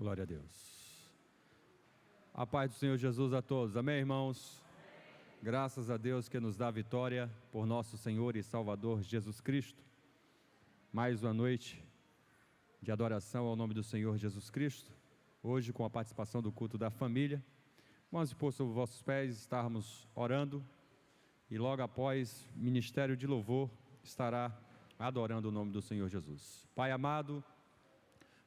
Glória a Deus. A paz do Senhor Jesus a todos. Amém, irmãos? Graças a Deus que nos dá vitória por nosso Senhor e Salvador Jesus Cristo. Mais uma noite de adoração ao nome do Senhor Jesus Cristo. Hoje com a participação do culto da família. Vamos pôr sobre os vossos pés, estarmos orando. E logo após, ministério de louvor estará adorando o nome do Senhor Jesus. Pai amado,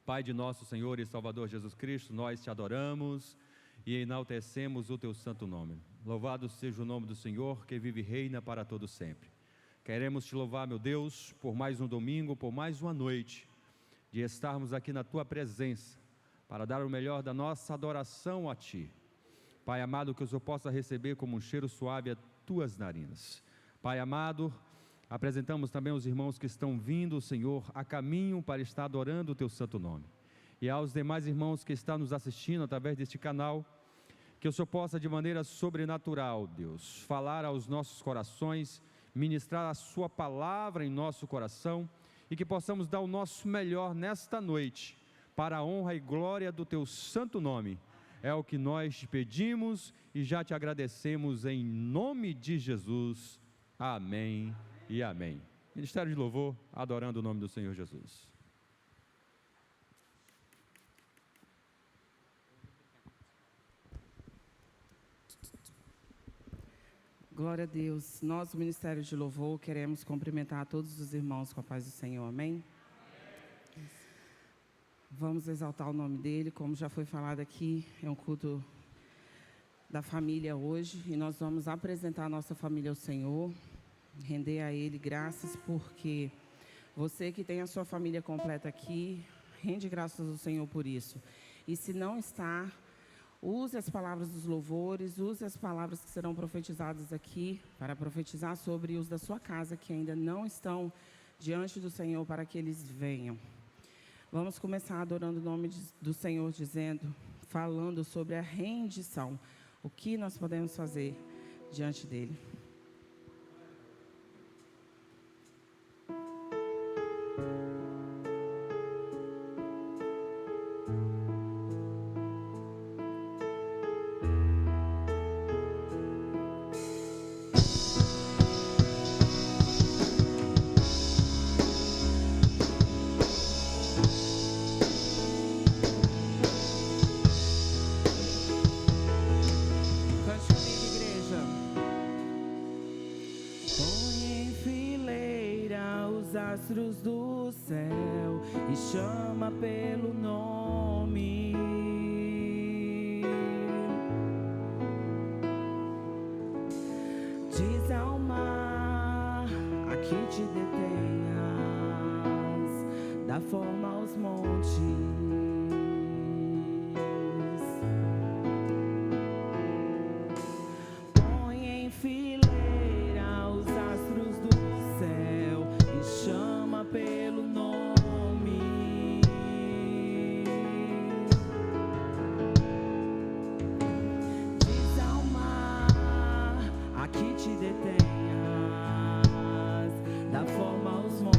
Pai de nosso Senhor e Salvador Jesus Cristo, nós te adoramos e enaltecemos o teu santo nome. Louvado seja o nome do Senhor, que vive e reina para todo sempre. Queremos te louvar, meu Deus, por mais um domingo, por mais uma noite, de estarmos aqui na tua presença, para dar o melhor da nossa adoração a ti. Pai amado, que o Senhor possa receber como um cheiro suave as tuas narinas. Pai amado, apresentamos também os irmãos que estão vindo, Senhor, a caminho para estar adorando o teu santo nome. E aos demais irmãos que estão nos assistindo através deste canal, que o Senhor possa de maneira sobrenatural, Deus, falar aos nossos corações, ministrar a sua palavra em nosso coração e que possamos dar o nosso melhor nesta noite, para a honra e glória do teu santo nome. É o que nós te pedimos e já te agradecemos em nome de Jesus. Amém e amém. Ministério de louvor, adorando o nome do Senhor Jesus. Glória a Deus. Nós, do Ministério de Louvor, queremos cumprimentar a todos os irmãos com a paz do Senhor. Amém? Vamos exaltar o nome dele, como já foi falado aqui, é um culto da família hoje, e nós vamos apresentar a nossa família ao Senhor, render a Ele graças, porque você que tem a sua família completa aqui, rende graças ao Senhor por isso. E se não está, use as palavras dos louvores, use as palavras que serão profetizadas aqui, para profetizar sobre os da sua casa, que ainda não estão diante do Senhor, para que eles venham. Vamos começar adorando o nome do Senhor, falando sobre a rendição, o que nós podemos fazer diante dele. Astros do céu e chama pelo nome. Diz ao mar, aqui te detenhas, dá forma aos montes. Põe em fileira os astros do céu e chama pelo nome. Diz ao mar, aqui te detenhas, dá forma aos montes.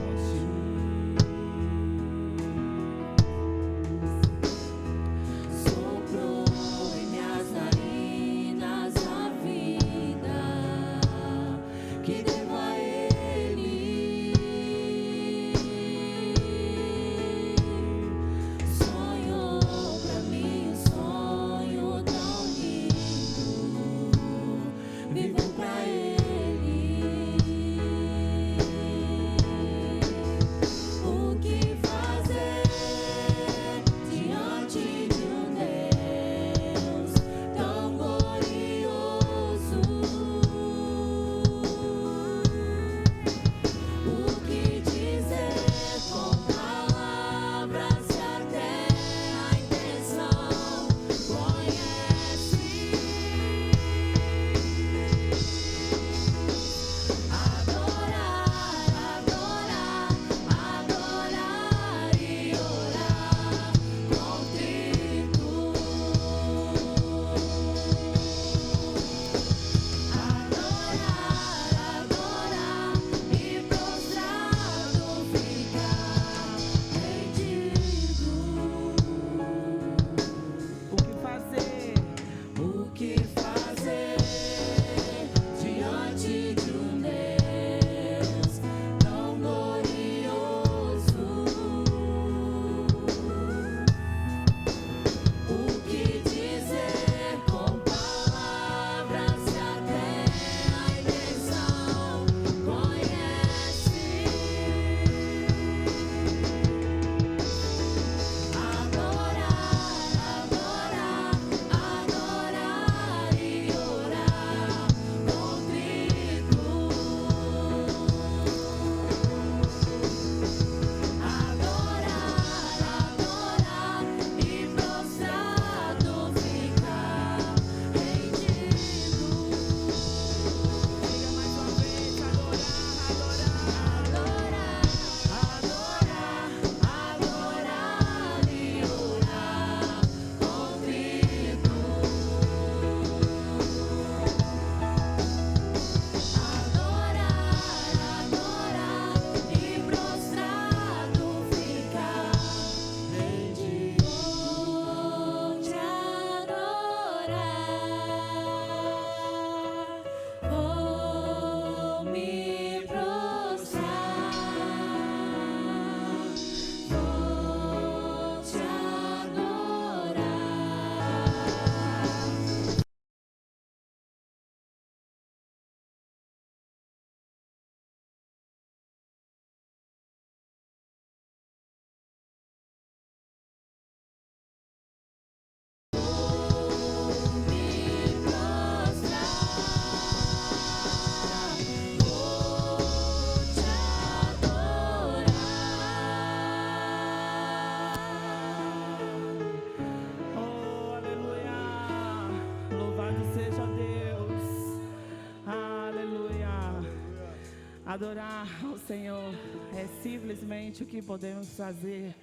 Adorar ao Senhor é simplesmente o que podemos fazer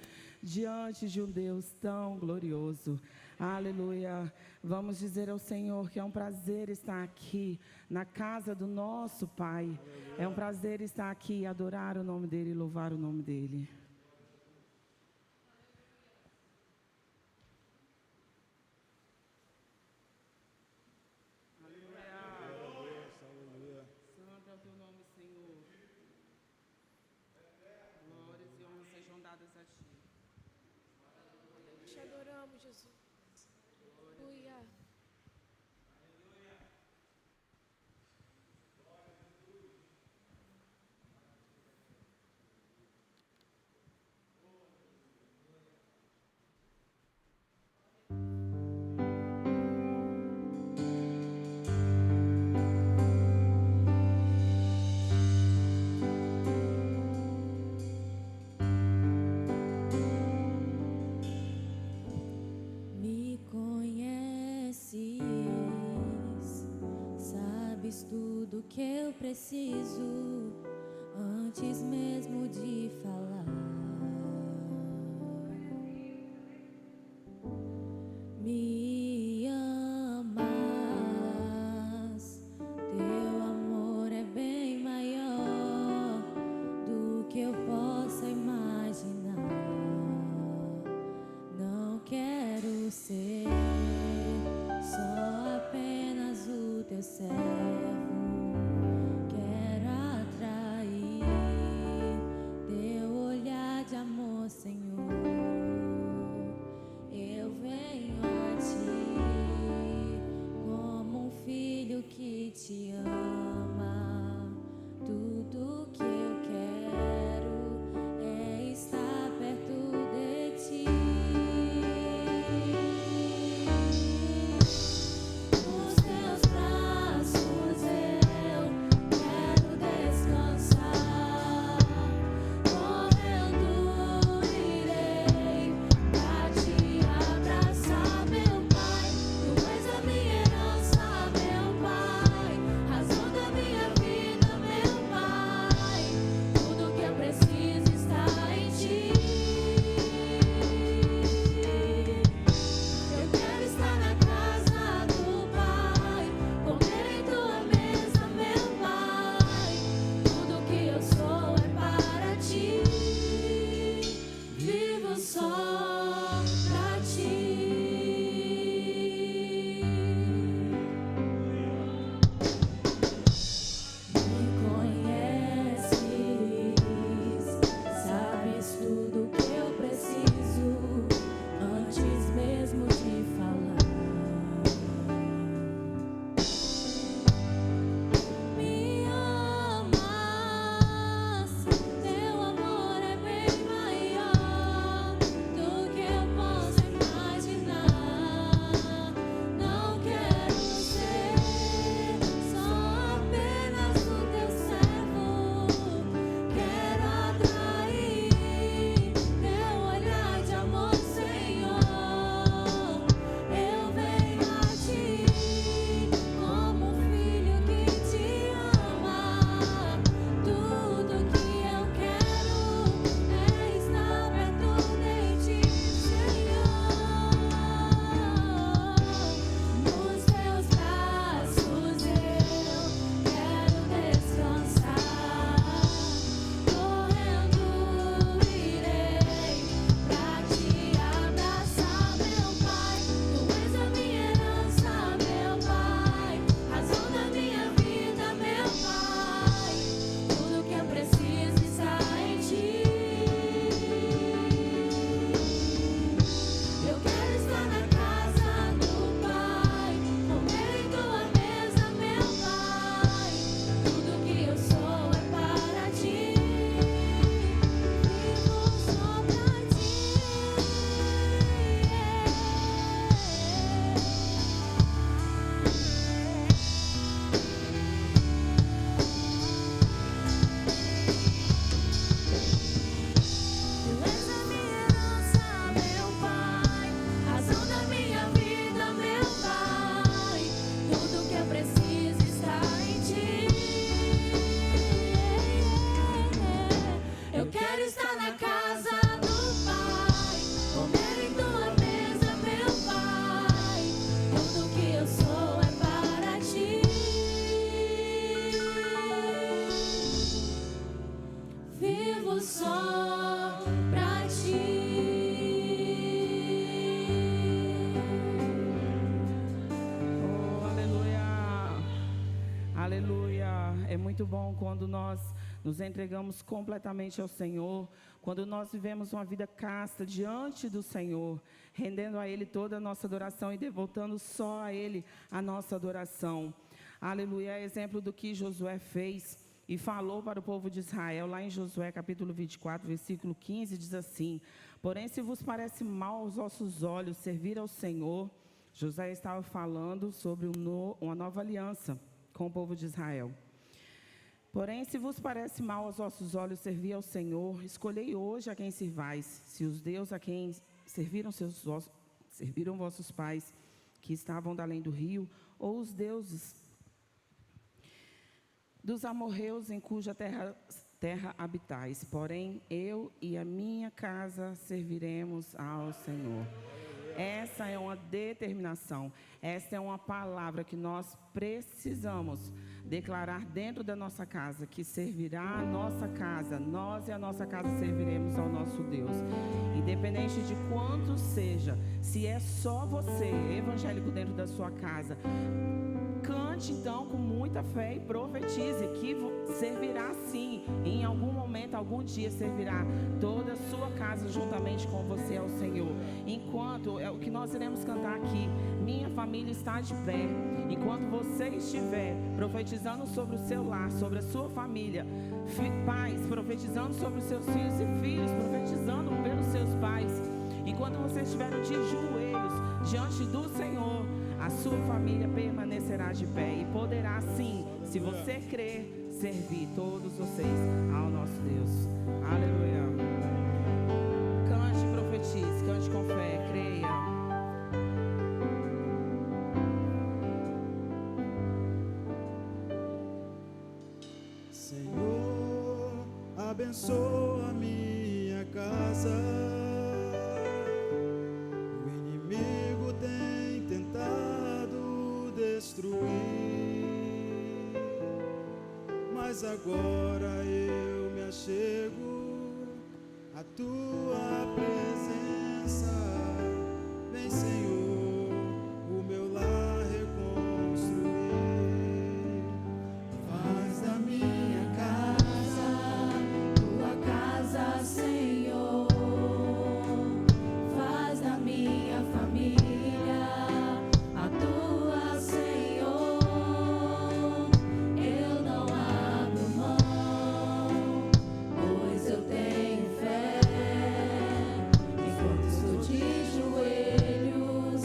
diante de um Deus tão glorioso. Aleluia. Vamos dizer ao Senhor que é um prazer estar aqui na casa do nosso Pai. É um prazer estar aqui e adorar o nome dEle e louvar o nome dEle. Santo é o teu nome, Senhor. Glórias e honras sejam dadas a ti. Te adoramos, Jesus. Aleluia. Me conheces, sabes tudo que eu preciso antes mesmo de falar. Me amas, teu amor é bem maior do que eu possa imaginar. Não quero ser só apenas o teu servo. Quero atrair teu olhar de quando nós nos entregamos completamente ao Senhor, quando nós vivemos uma vida casta diante do Senhor, rendendo a Ele toda a nossa adoração e devotando só a Ele a nossa adoração. Aleluia, é exemplo do que Josué fez e falou para o povo de Israel, lá em Josué capítulo 24, versículo 15, diz assim: porém, se vos parece mal aos vossos olhos servir ao Senhor, Josué estava falando sobre uma nova aliança com o povo de Israel. Porém, se vos parece mal aos vossos olhos servir ao Senhor, escolhei hoje a quem servais, se os deuses a quem serviram vossos pais, que estavam da além do rio, ou os deuses dos amorreus em cuja terra habitais. Porém, eu e a minha casa serviremos ao Senhor. Essa é uma determinação, essa é uma palavra que nós precisamos declarar dentro da nossa casa, que servirá a nossa casa, nós e a nossa casa serviremos ao nosso Deus. Independente de quanto seja, se é só você, evangélico, dentro da sua casa, cante então com muita fé e profetize que servirá sim, em algum momento, algum dia servirá toda a sua casa juntamente com você ao Senhor. Enquanto, é o que nós iremos cantar aqui, minha família está de pé. Enquanto você estiver profetizando sobre o seu lar, sobre a sua família, pais profetizando sobre os seus filhos e filhos profetizando pelos seus pais, enquanto vocês estiverem de joelhos diante do Senhor, a sua família permanecerá de pé e poderá sim, se você crer, servir todos vocês ao nosso Deus. Aleluia. Cante, profetize, cante com fé, creia. Senhor, abençoa minha casa. O inimigo tem tentado destruir, mas agora eu me achego à tua presença. Vem, Senhor, o meu lar reconstruir. Faz da minha casa Tua casa, Senhor, faz da minha família a tua, Senhor. Eu não abro mão, pois eu tenho fé. Enquanto estou de joelhos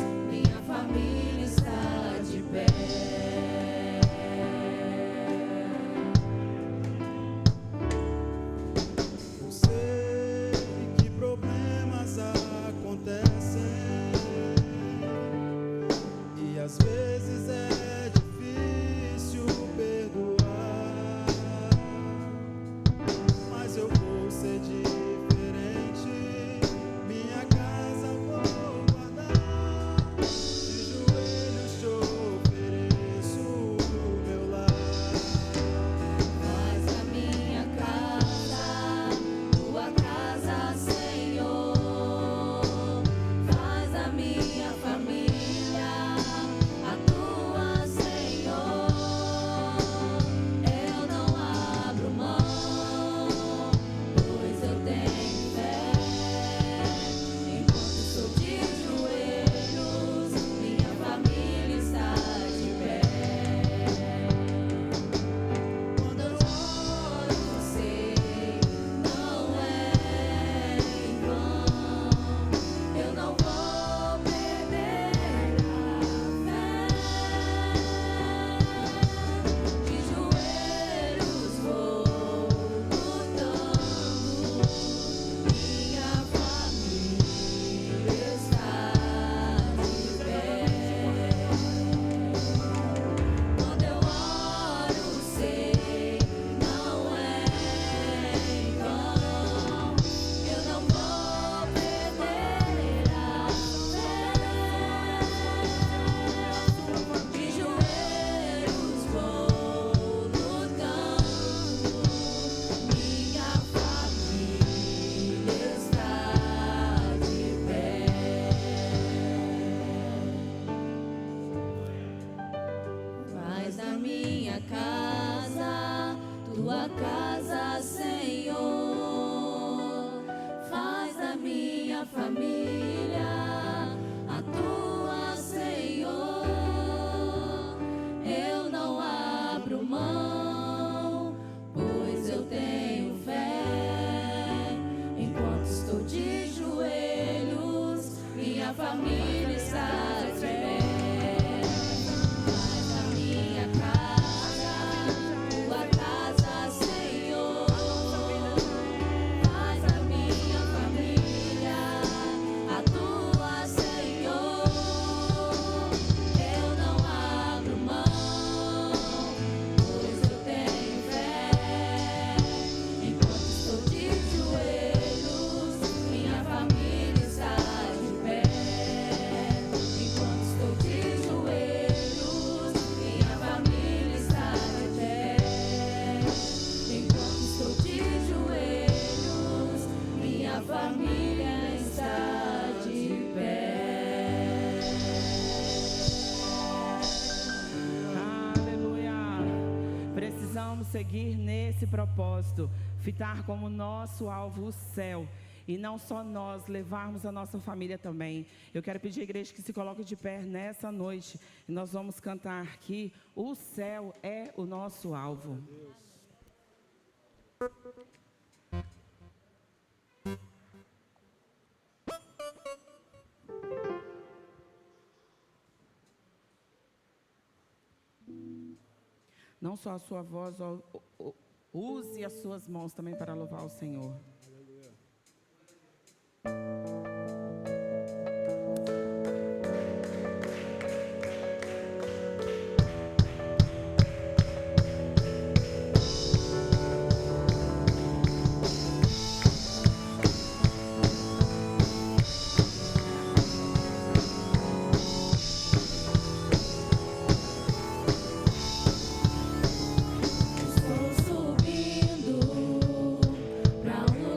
casa, Senhor. Faz da minha família a tua, Senhor. Eu não abro mão, pois eu tenho fé. Enquanto estou de joelhos, minha família está de pé. Faz da minha casa, tua casa, Senhor. Faz da minha família a tua, Senhor. Eu não abro mão, pois eu tenho fé. Enquanto estou de joelhos, minha família está de pé. Enquanto estou de joelhos, minha família está de pé. Enquanto estou de joelhos, minha família está de pé. Aleluia. Precisamos seguir nesse propósito, fitar como nosso alvo o céu. E não só nós, levarmos a nossa família também. Eu quero pedir à igreja que se coloque de pé nessa noite. E nós vamos cantar aqui, o céu é o nosso alvo. Não só a sua voz, use as suas mãos também para louvar o Senhor. Estou subindo pra um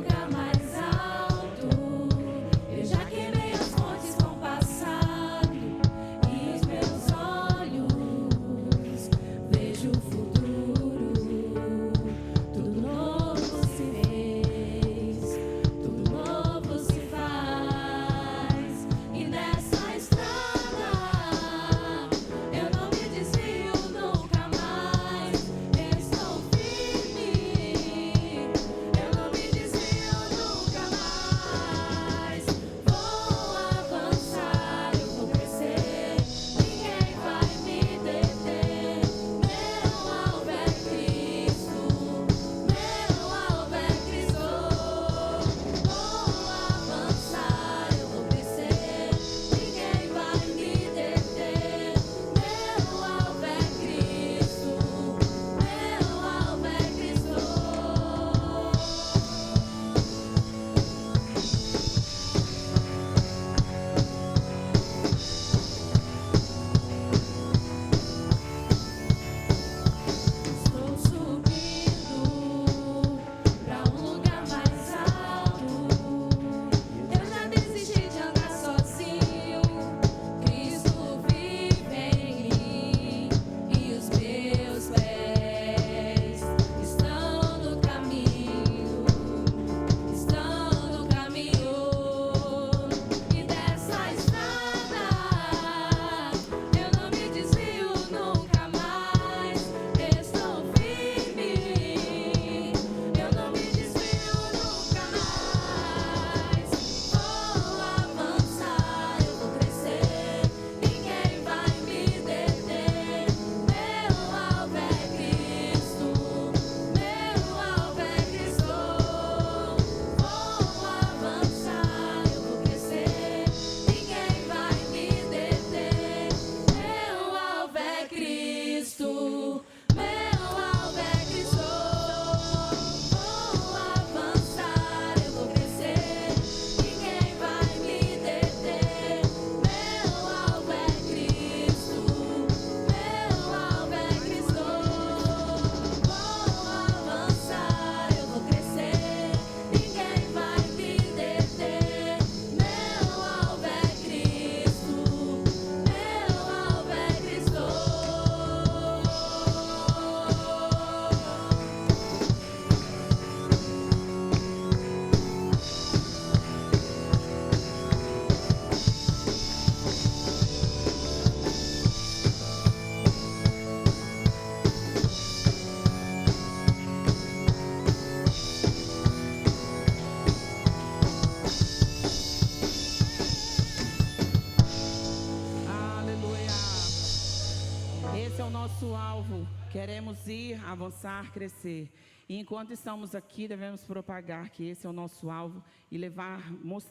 nosso alvo, queremos ir, avançar, crescer. E enquanto estamos aqui, devemos propagar que esse é o nosso alvo e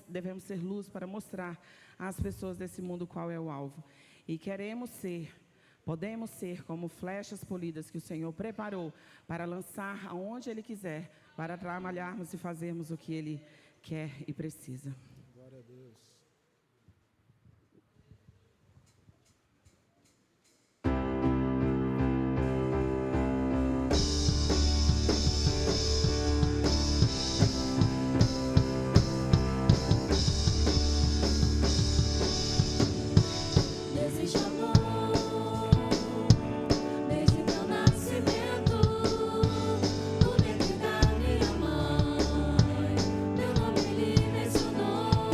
devemos ser luz para mostrar às pessoas desse mundo qual é o alvo. E podemos ser como flechas polidas que o Senhor preparou para lançar aonde Ele quiser, para trabalharmos e fazermos o que Ele quer e precisa. Glória a Deus. Existe amor, desde meu nascimento, no ventre da minha mãe, meu nome Ele mencionou,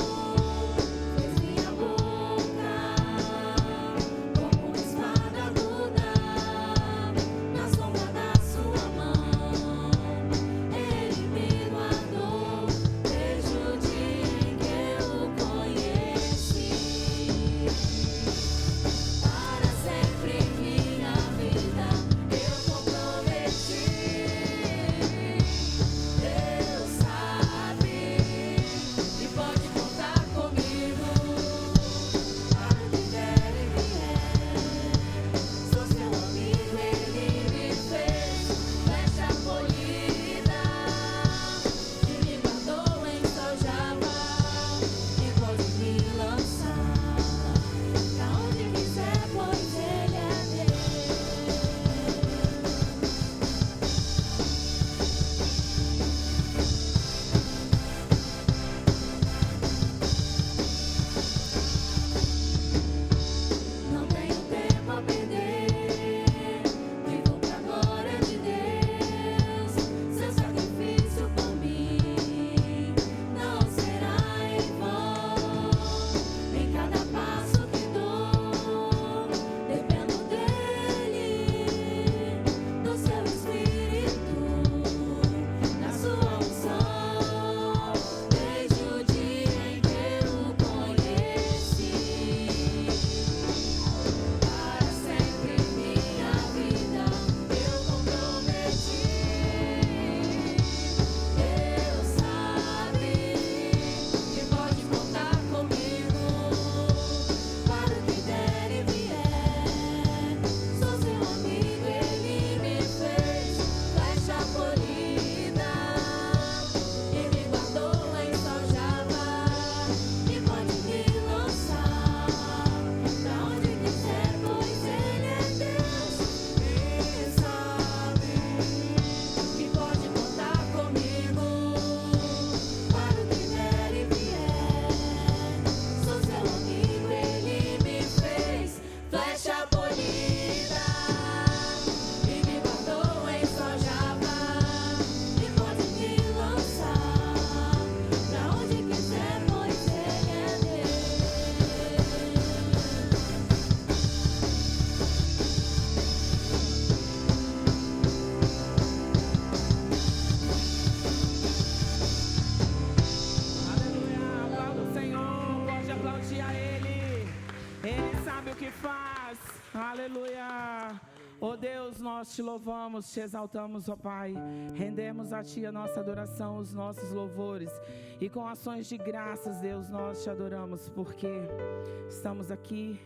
fez minha boca como uma espada aguda, na sombra da sua mão, Ele me guardou, desde o dia em que eu o conheci. Para sempre minha vida eu comprometi. Deus sabe e pode contar comigo. Para o que der e vier, sou seu amigo, Ele me fez flecha polida e me guardou em Saljava e pode me lançar pra onde quiser, pois Ele é Deus. Não tenho tempo a perder, vivo pra glória de Deus. Seu sacrifício por mim não será em vão. Em cada passo que dou, dependo dele, do seu Espírito, da sua unção, desde o dia em que eu o conheci. Para sempre minha vida eu comprometi. Deus sabe que pode contar comigo. Para o que der e vier, sou seu amigo, Ele me fez flecha polida e me guardou em Saljava e pode me lançar pra onde quiser, pois Ele é Deus e sabe que pode contar comigo. Para o que der e vier, sou seu amigo, Ele me fez flecha polida e me guardou em Saljava e pode me lançar pra onde quiser, pois Ele é Deus. Aleluia, aplauda o Senhor, pode aplaudir a Ele. Ele sabe o que faz. Aleluia. Oh Deus, nós te louvamos, te exaltamos, ó Pai. Rendemos a Ti a nossa adoração, os nossos louvores. E com ações de graças, Deus, nós te adoramos, porque estamos aqui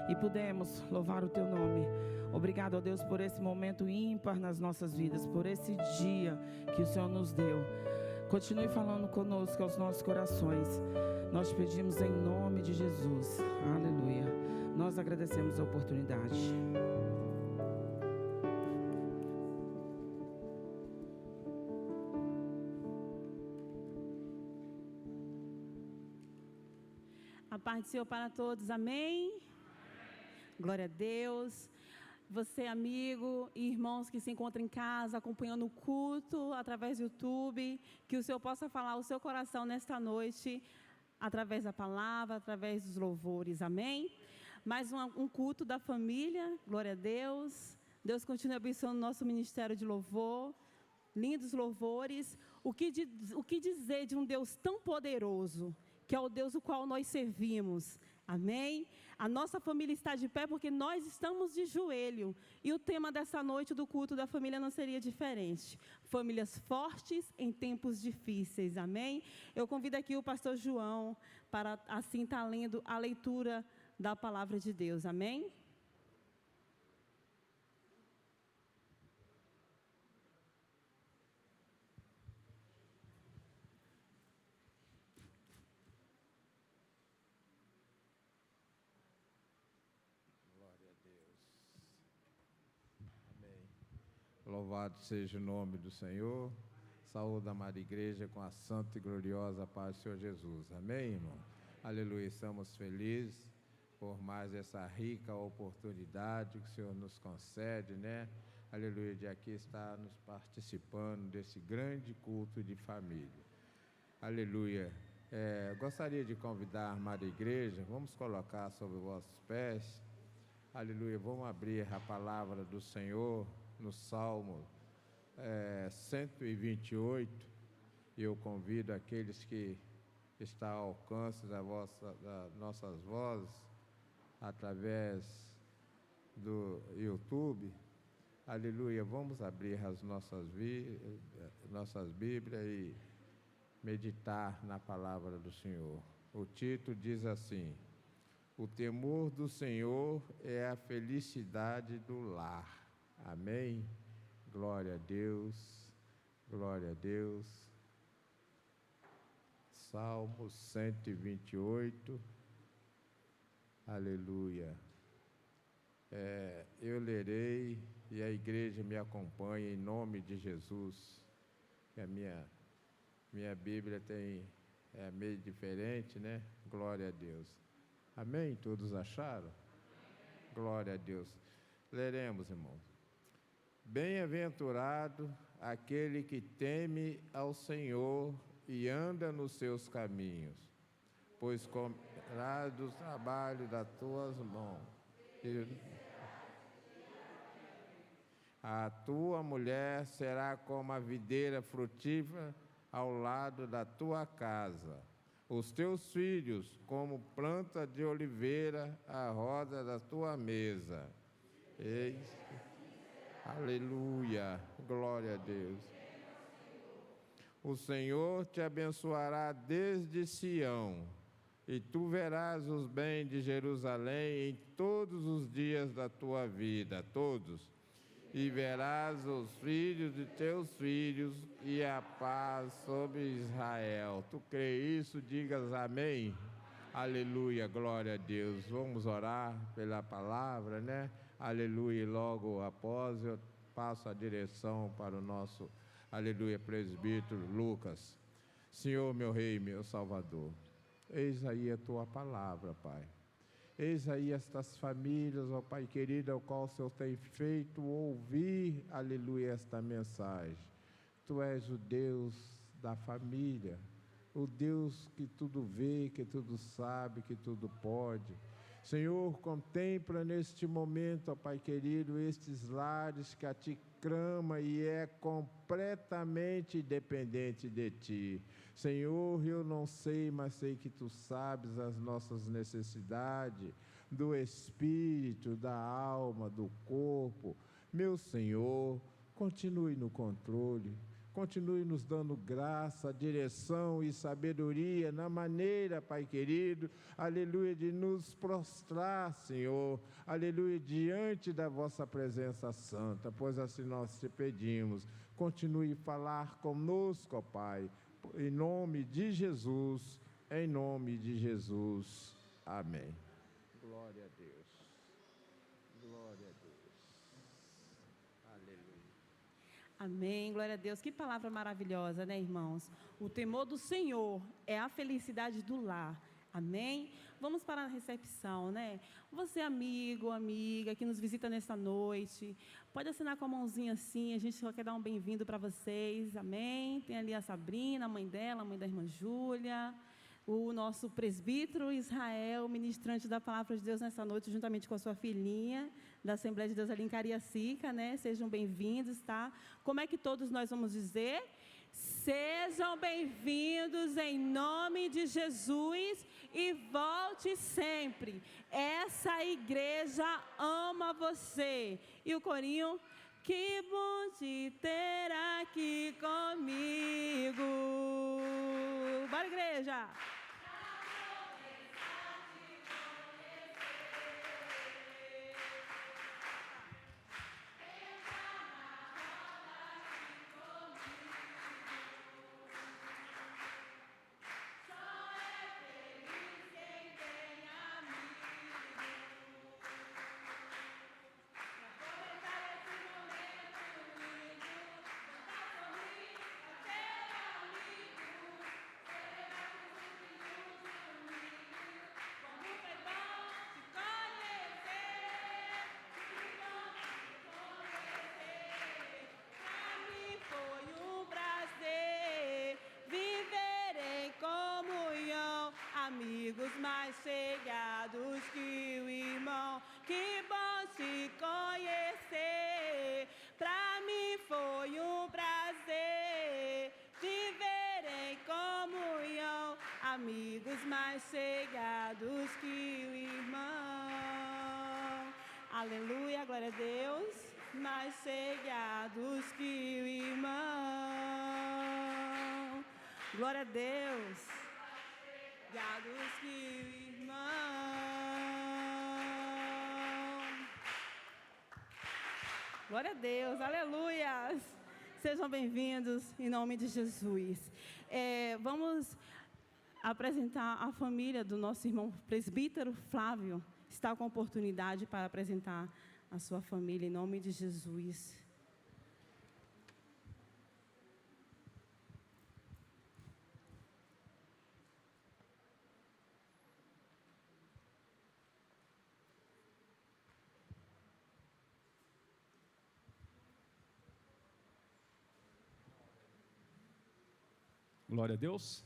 e pudemos louvar o Teu nome. Obrigado, ó Deus, por esse momento ímpar nas nossas vidas, por esse dia que o Senhor nos deu. Continue falando conosco aos nossos corações. Nós te pedimos em nome de Jesus. Aleluia. Nós agradecemos a oportunidade. A paz do Senhor para todos, amém? Glória a Deus. Você, amigo e irmãos que se encontram em casa, acompanhando o culto através do YouTube, que o Senhor possa falar o seu coração nesta noite, através da palavra, através dos louvores, amém? Mais um culto da família, glória a Deus. Deus continue abençoando o nosso ministério de louvor, lindos louvores. O que dizer de um Deus tão poderoso, que é o Deus o qual nós servimos? Amém? A nossa família está de pé porque nós estamos de joelho. E o tema dessa noite do culto da família não seria diferente. Famílias fortes em tempos difíceis. Amém? Eu convido aqui o pastor João para assim estar lendo a leitura da palavra de Deus. Amém? Louvado seja o nome do Senhor. Saúde a amada igreja com a santa e gloriosa paz do Senhor Jesus. Amém, irmão? Aleluia. Estamos felizes por mais essa rica oportunidade que o Senhor nos concede, né? Aleluia, de aqui estar nos participando desse grande culto de família. Aleluia. Gostaria de convidar a amada igreja, vamos colocar sobre os vossos pés. Aleluia. Vamos abrir a palavra do Senhor no Salmo 128, e eu convido aqueles que estão ao alcance das nossas vozes, através do YouTube, aleluia, vamos abrir as nossas Bíblias e meditar na palavra do Senhor. O título diz assim: o temor do Senhor é a felicidade do lar. Amém? Glória a Deus, glória a Deus. Salmo 128, aleluia. Eu lerei e a igreja me acompanha em nome de Jesus. A minha Bíblia é meio diferente, né? Glória a Deus. Amém? Todos acharam? Glória a Deus. Leremos, irmãos. Bem-aventurado aquele que teme ao Senhor e anda nos seus caminhos, pois comerá do trabalho das tuas mãos. A tua mulher será como a videira frutífera ao lado da tua casa, os teus filhos como planta de oliveira à roda da tua mesa. Eis. Aleluia, glória a Deus. O Senhor te abençoará desde Sião, e tu verás os bens de Jerusalém em todos os dias da tua vida, todos. E verás os filhos de teus filhos e a paz sobre Israel. Tu crê isso? Digas amém. Aleluia, glória a Deus. Vamos orar pela palavra, né? Aleluia, e logo após eu passo a direção para o nosso, aleluia, presbítero Lucas. Senhor, meu Rei, meu Salvador, eis aí a tua palavra, Pai. Eis aí estas famílias, ó Pai querido, ao qual o Senhor tem feito ouvir, aleluia, esta mensagem. Tu és o Deus da família, o Deus que tudo vê, que tudo sabe, que tudo pode. Senhor, contempla neste momento, ó Pai querido, estes lares que a Ti clama e é completamente dependente de Ti. Senhor, eu não sei, mas sei que Tu sabes as nossas necessidades, do espírito, da alma, do corpo. Meu Senhor, continue no controle. Continue nos dando graça, direção e sabedoria na maneira, Pai querido, aleluia, de nos prostrar, Senhor, aleluia, diante da vossa presença santa, pois assim nós te pedimos. Continue a falar conosco, ó Pai, em nome de Jesus, em nome de Jesus. Amém. Glória a Deus. Glória a Deus. Aleluia. Amém, glória a Deus. Que palavra maravilhosa, né, irmãos? O temor do Senhor é a felicidade do lar. Amém? Vamos para a recepção, né? Você, amigo, amiga, que nos visita nesta noite, pode assinar com a mãozinha assim, a gente só quer dar um bem-vindo para vocês, amém? Tem ali a Sabrina, a mãe dela, a mãe da irmã Júlia, o nosso presbítero Israel, ministrante da palavra de Deus nessa noite, juntamente com a sua filhinha, da Assembleia de Deus ali em Cariacica, né? Sejam bem-vindos, tá? Como é que todos nós vamos dizer? Sejam bem-vindos em nome de Jesus e volte sempre. Essa igreja ama você. E o corinho, que bom te ter aqui comigo. Bora, igreja! Amigos mais chegados que o irmão, que bom te conhecer. Pra mim foi um prazer viver em comunhão. Amigos mais chegados que o irmão. Aleluia, glória a Deus. Mais chegados que o irmão. Glória a Deus. Chegados que o irmão. Glória a Deus, aleluia. Sejam bem-vindos em nome de Jesus. Vamos apresentar a família do nosso irmão presbítero Flávio. Está com oportunidade para apresentar a sua família em nome de Jesus. Glória a Deus.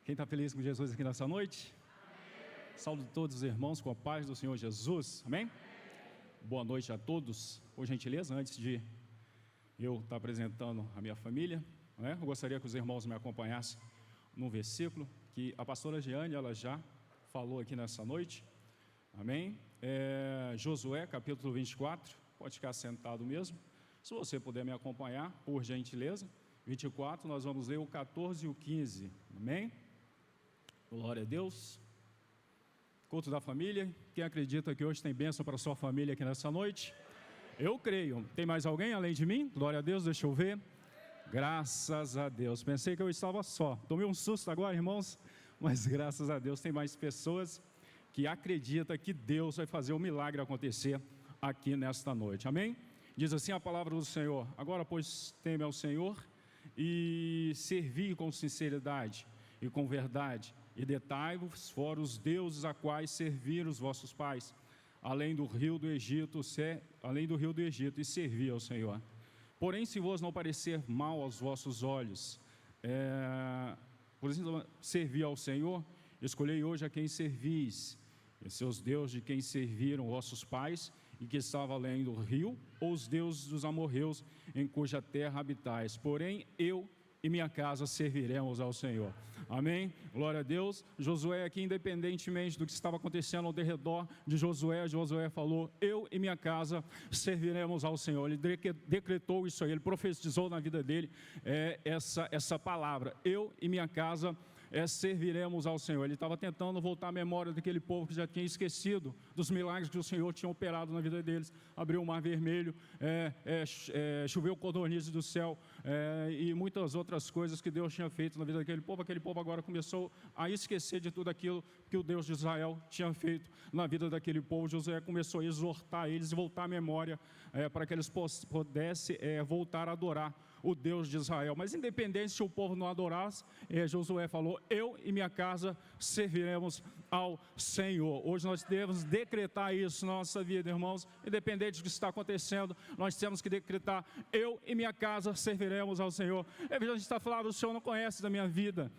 Quem está feliz com Jesus aqui nessa noite? Amém. Saúdo todos os irmãos com a paz do Senhor Jesus. Amém? Amém. Boa noite a todos. Por gentileza, antes de eu estar apresentando a minha família, eu gostaria que os irmãos me acompanhassem num versículo que a pastora Giane, ela já falou aqui nessa noite. Amém? Josué, capítulo 24. Pode ficar sentado mesmo. Se você puder me acompanhar, por gentileza. 24, nós vamos ler o 14 e o 15, amém? Glória a Deus. Culto da família, quem acredita que hoje tem bênção para a sua família aqui nessa noite? Eu creio. Tem mais alguém além de mim? Glória a Deus, deixa eu ver. Graças a Deus, pensei que eu estava só. Tomei um susto agora, irmãos, mas graças a Deus tem mais pessoas que acreditam que Deus vai fazer o milagre acontecer aqui nesta noite, amém? Diz assim a palavra do Senhor: agora, pois, teme ao Senhor e servi com sinceridade e com verdade, e deitai-vos fora os deuses a quais serviram os vossos pais, além do rio do Egito, e servi ao Senhor. Porém, se vos não parecer mal aos vossos olhos, por exemplo, servi ao Senhor, escolhei hoje a quem servis, e seus deuses de quem serviram vossos pais, e que estava além do rio, ou os deuses dos amorreus, em cuja terra habitais. Porém, eu e minha casa serviremos ao Senhor. Amém? Glória a Deus. Josué aqui, independentemente do que estava acontecendo ao redor de Josué, Josué falou: eu e minha casa serviremos ao Senhor. Ele decretou isso aí, ele profetizou na vida dele essa palavra: eu e minha casa serviremos ao Senhor. Ele estava tentando voltar à memória daquele povo que já tinha esquecido dos milagres que o Senhor tinha operado na vida deles. Abriu o mar vermelho, choveu codornizes do céu, e muitas outras coisas que Deus tinha feito na vida daquele povo. Aquele povo agora começou a esquecer de tudo aquilo que o Deus de Israel tinha feito na vida daquele povo. Josué começou a exortar eles e voltar à memória para que eles pudessem voltar a adorar o Deus de Israel. Mas independente se o povo não adorasse, Josué falou: eu e minha casa serviremos ao Senhor. Hoje nós devemos decretar isso na nossa vida, irmãos. Independente do que está acontecendo, nós temos que decretar: eu e minha casa serviremos ao Senhor. A gente está falando: o Senhor não conhece da minha vida.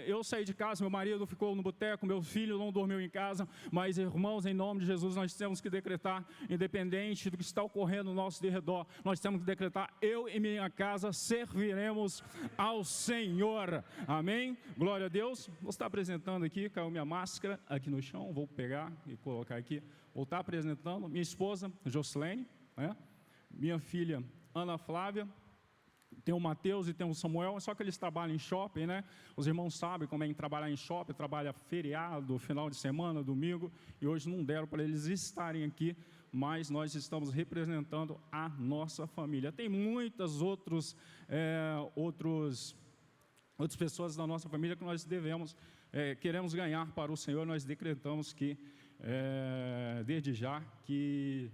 Eu saí de casa, meu marido ficou no boteco, meu filho não dormiu em casa. Mas, irmãos, em nome de Jesus, nós temos que decretar, independente do que está ocorrendo no nosso redor, nós temos que decretar: eu e minha casa casa serviremos ao Senhor. Amém? Glória a Deus. Vou estar apresentando aqui, caiu minha máscara aqui no chão, vou pegar e colocar aqui. Vou estar apresentando minha esposa, Jocelene, né? Minha filha, Ana Flávia. Tem o Mateus e tem o Samuel, só que eles trabalham em shopping, né? Os irmãos sabem como é que trabalhar em shopping, trabalha feriado, final de semana, domingo, e hoje não deram para eles estarem aqui, mas nós estamos representando a nossa família. Tem muitas outras pessoas da nossa família que nós queremos ganhar para o Senhor. Nós decretamos que, desde já, que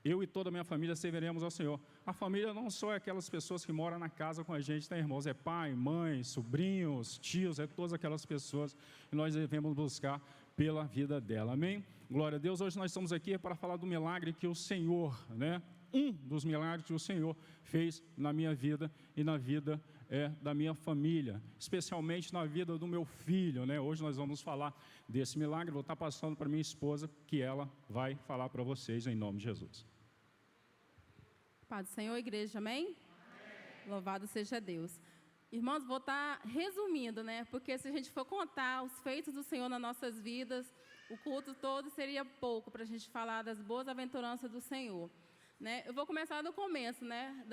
eu e toda a minha família serviremos ao Senhor. A família não só é aquelas pessoas que moram na casa com a gente, tá, irmãos? É pai, mãe, sobrinhos, tios, é todas aquelas pessoas que nós devemos buscar pela vida dela. Amém? Glória a Deus. Hoje nós estamos aqui para falar do milagre que o Senhor, né? Um dos milagres que o Senhor fez na minha vida e na vida da minha família, especialmente na vida do meu filho, né? Hoje nós vamos falar desse milagre. Vou estar passando para minha esposa, que ela vai falar para vocês em nome de Jesus. Paz do Senhor, igreja, amém? Amém? Louvado seja Deus. Irmãos, vou estar resumindo, né? Porque se a gente for contar os feitos do Senhor nas nossas vidas, o culto todo seria pouco para a gente falar das boas aventuranças do Senhor, né? Eu vou começar do começo, né?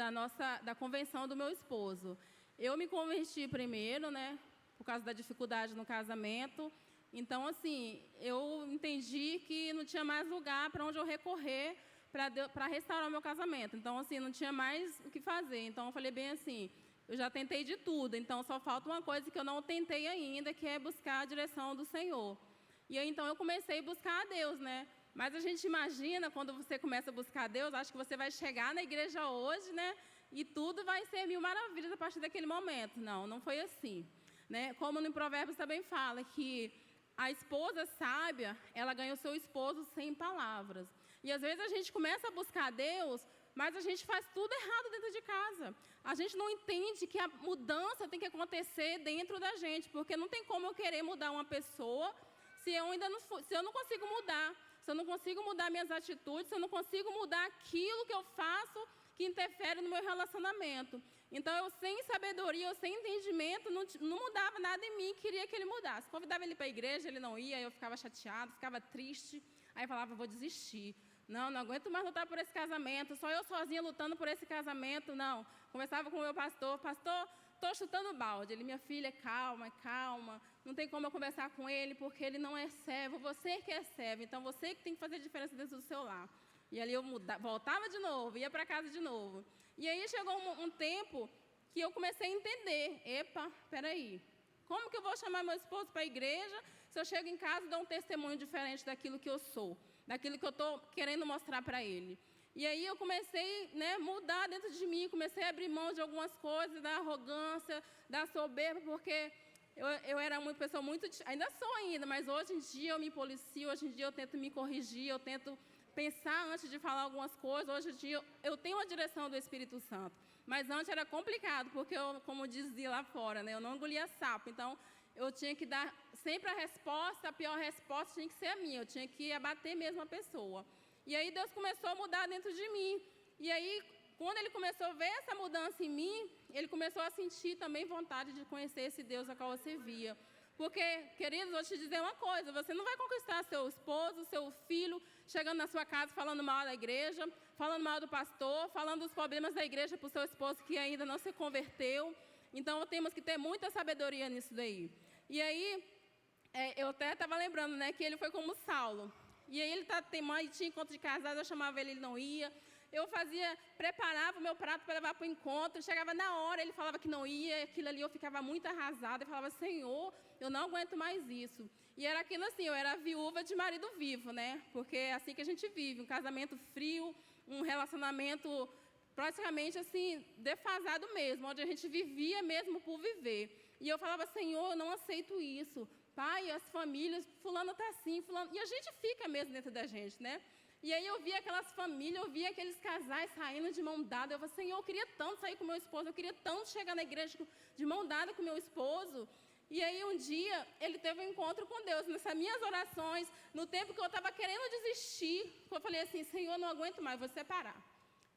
Da convenção do meu esposo. Eu me converti primeiro, né? Por causa da dificuldade no casamento. Então, assim, eu entendi que não tinha mais lugar para onde eu recorrer para restaurar o meu casamento. Então, assim, não tinha mais o que fazer. Então, eu falei bem assim, eu já tentei de tudo, então só falta uma coisa que eu não tentei ainda, que é buscar a direção do Senhor. E aí, então, eu comecei a buscar a Deus, né? Mas a gente imagina, quando você começa a buscar a Deus, acho que você vai chegar na igreja hoje, né? E tudo vai ser mil maravilhas a partir daquele momento. Não, não foi assim, né? Como no Provérbios também fala, que a esposa sábia, ela ganha o seu esposo sem palavras. E às vezes a gente começa a buscar a Deus, mas a gente faz tudo errado dentro de casa. A gente não entende que a mudança tem que acontecer dentro da gente, porque não tem como eu querer mudar uma pessoa se eu não consigo mudar, se eu não consigo mudar minhas atitudes, se eu não consigo mudar aquilo que eu faço que interfere no meu relacionamento. Então, eu sem sabedoria, eu sem entendimento, não mudava nada em mim, queria que ele mudasse. Convidava ele para a igreja, ele não ia, eu ficava chateada, ficava triste, aí falava, vou desistir. Não aguento mais lutar por esse casamento, só eu sozinha lutando por esse casamento, não. Conversava com o meu pastor, estou chutando balde. Ele, minha filha, calma, não tem como eu conversar com ele, porque ele não é servo, você que é servo, então você que tem que fazer a diferença dentro do seu lar. E ali eu voltava de novo, ia para casa de novo. E aí chegou um tempo que eu comecei a entender, peraí, como que eu vou chamar meu esposo para a igreja se eu chego em casa e dou um testemunho diferente daquilo que eu sou, daquilo que eu estou querendo mostrar para ele? E aí eu comecei, né, mudar dentro de mim, comecei a abrir mão de algumas coisas, da arrogância, da soberba, porque eu era uma pessoa muito... Ainda sou ainda, mas hoje em dia eu me policio, hoje em dia eu tento me corrigir, eu tento pensar antes de falar algumas coisas. Hoje em dia eu tenho a direção do Espírito Santo, mas antes era complicado, porque eu, como dizia lá fora, né, eu não engolia sapo, então eu tinha que dar sempre a resposta, a pior resposta tinha que ser a minha, eu tinha que abater mesmo a pessoa. E aí Deus começou a mudar dentro de mim, e aí quando Ele começou a ver essa mudança em mim, Ele começou a sentir também vontade de conhecer esse Deus a qual eu servia. Porque, queridos, vou te dizer uma coisa, você não vai conquistar seu esposo, seu filho, chegando na sua casa falando mal da igreja, falando mal do pastor, falando dos problemas da igreja para o seu esposo que ainda não se converteu. Então, temos que ter muita sabedoria nisso daí. E aí, eu até estava lembrando, né, que ele foi como Saulo. E aí, ele tinha encontro de casais, eu chamava ele não ia. Eu preparava o meu prato para levar para o encontro, chegava na hora, ele falava que não ia, aquilo ali eu ficava muito arrasada, eu falava, Senhor, eu não aguento mais isso. E era aquilo assim, eu era viúva de marido vivo, né? Porque é assim que a gente vive, um casamento frio, um relacionamento praticamente assim, defasado mesmo, onde a gente vivia mesmo por viver. E eu falava, Senhor, eu não aceito isso. Pai, as famílias, fulano está assim, fulano... E a gente fica mesmo dentro da gente, né? E aí eu via aquelas famílias, eu via aqueles casais saindo de mão dada. Eu falei, Senhor, eu queria tanto sair com meu esposo, eu queria tanto chegar na igreja de mão dada com meu esposo. E aí um dia ele teve um encontro com Deus, nessas minhas orações, no tempo que eu estava querendo desistir, eu falei assim, Senhor, eu não aguento mais, vou separar.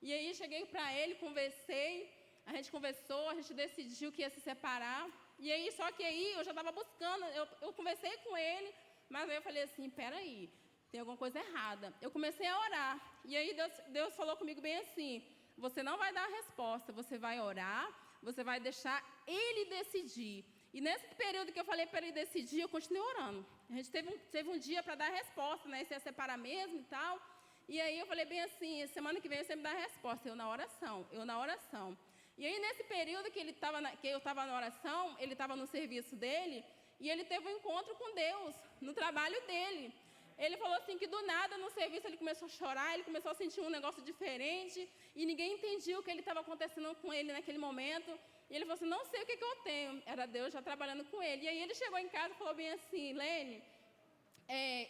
E aí cheguei para ele, conversei, a gente conversou, a gente decidiu que ia se separar. E aí, só que aí eu já estava buscando, eu conversei com ele, mas aí eu falei assim, peraí, tem alguma coisa errada. Eu comecei a orar, e aí Deus falou comigo bem assim, você não vai dar a resposta, você vai orar, você vai deixar ele decidir. E nesse período que eu falei para ele decidir, eu continuei orando. A gente teve um dia para dar a resposta, né, se ia separar mesmo e tal. E aí eu falei bem assim, semana que vem você me dá a resposta, eu na oração. E aí nesse período que eu estava na oração, ele estava no serviço dele, e ele teve um encontro com Deus, no trabalho dele. Ele falou assim que do nada no serviço ele começou a chorar, ele começou a sentir um negócio diferente, e ninguém entendia o que ele estava acontecendo com ele naquele momento. E ele falou assim, não sei o que eu tenho. Era Deus já trabalhando com ele. E aí ele chegou em casa e falou bem assim, Lene,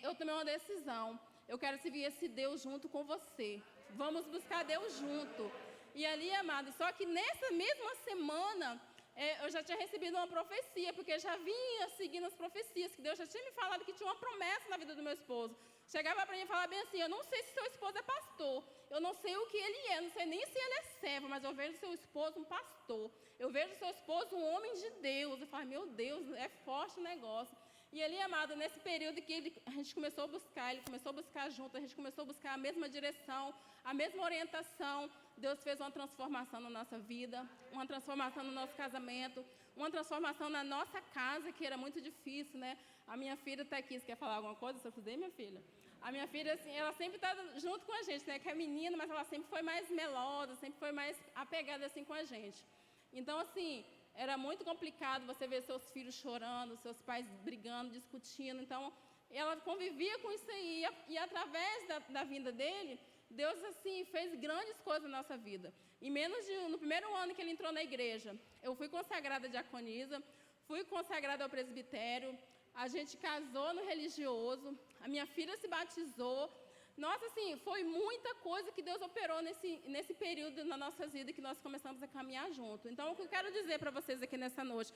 eu tomei uma decisão. Eu quero servir esse Deus junto com você. Vamos buscar Deus junto. E ali, amado, só que nessa mesma semana, eu já tinha recebido uma profecia, porque eu já vinha seguindo as profecias, que Deus já tinha me falado que tinha uma promessa na vida do meu esposo. Chegava para mim e falava bem assim, eu não sei se seu esposo é pastor, eu não sei o que ele é, não sei nem se ele é servo, mas eu vejo seu esposo um pastor, eu vejo seu esposo um homem de Deus. Eu falo, meu Deus, é forte o negócio. E ali, amado, nesse período que a gente começou a buscar, ele começou a buscar junto, a gente começou a buscar a mesma direção, a mesma orientação, Deus fez uma transformação na nossa vida, uma transformação no nosso casamento, uma transformação na nossa casa, que era muito difícil, né? A minha filha está aqui, você quer falar alguma coisa? Se eu puder, minha filha? A minha filha, assim, ela sempre está junto com a gente, né? Que é menina, mas ela sempre foi mais melosa, sempre foi mais apegada, assim, com a gente. Então, assim, era muito complicado você ver seus filhos chorando, seus pais brigando, discutindo. Então, ela convivia com isso aí. E através da vinda dele, Deus, assim, fez grandes coisas na nossa vida. No primeiro ano que ele entrou na igreja, eu fui consagrada diaconisa, fui consagrada ao presbitério, a gente casou no religioso, a minha filha se batizou. Nossa, assim, foi muita coisa que Deus operou nesse período na nossa vida que nós começamos a caminhar junto. Então, o que eu quero dizer para vocês aqui nessa noite,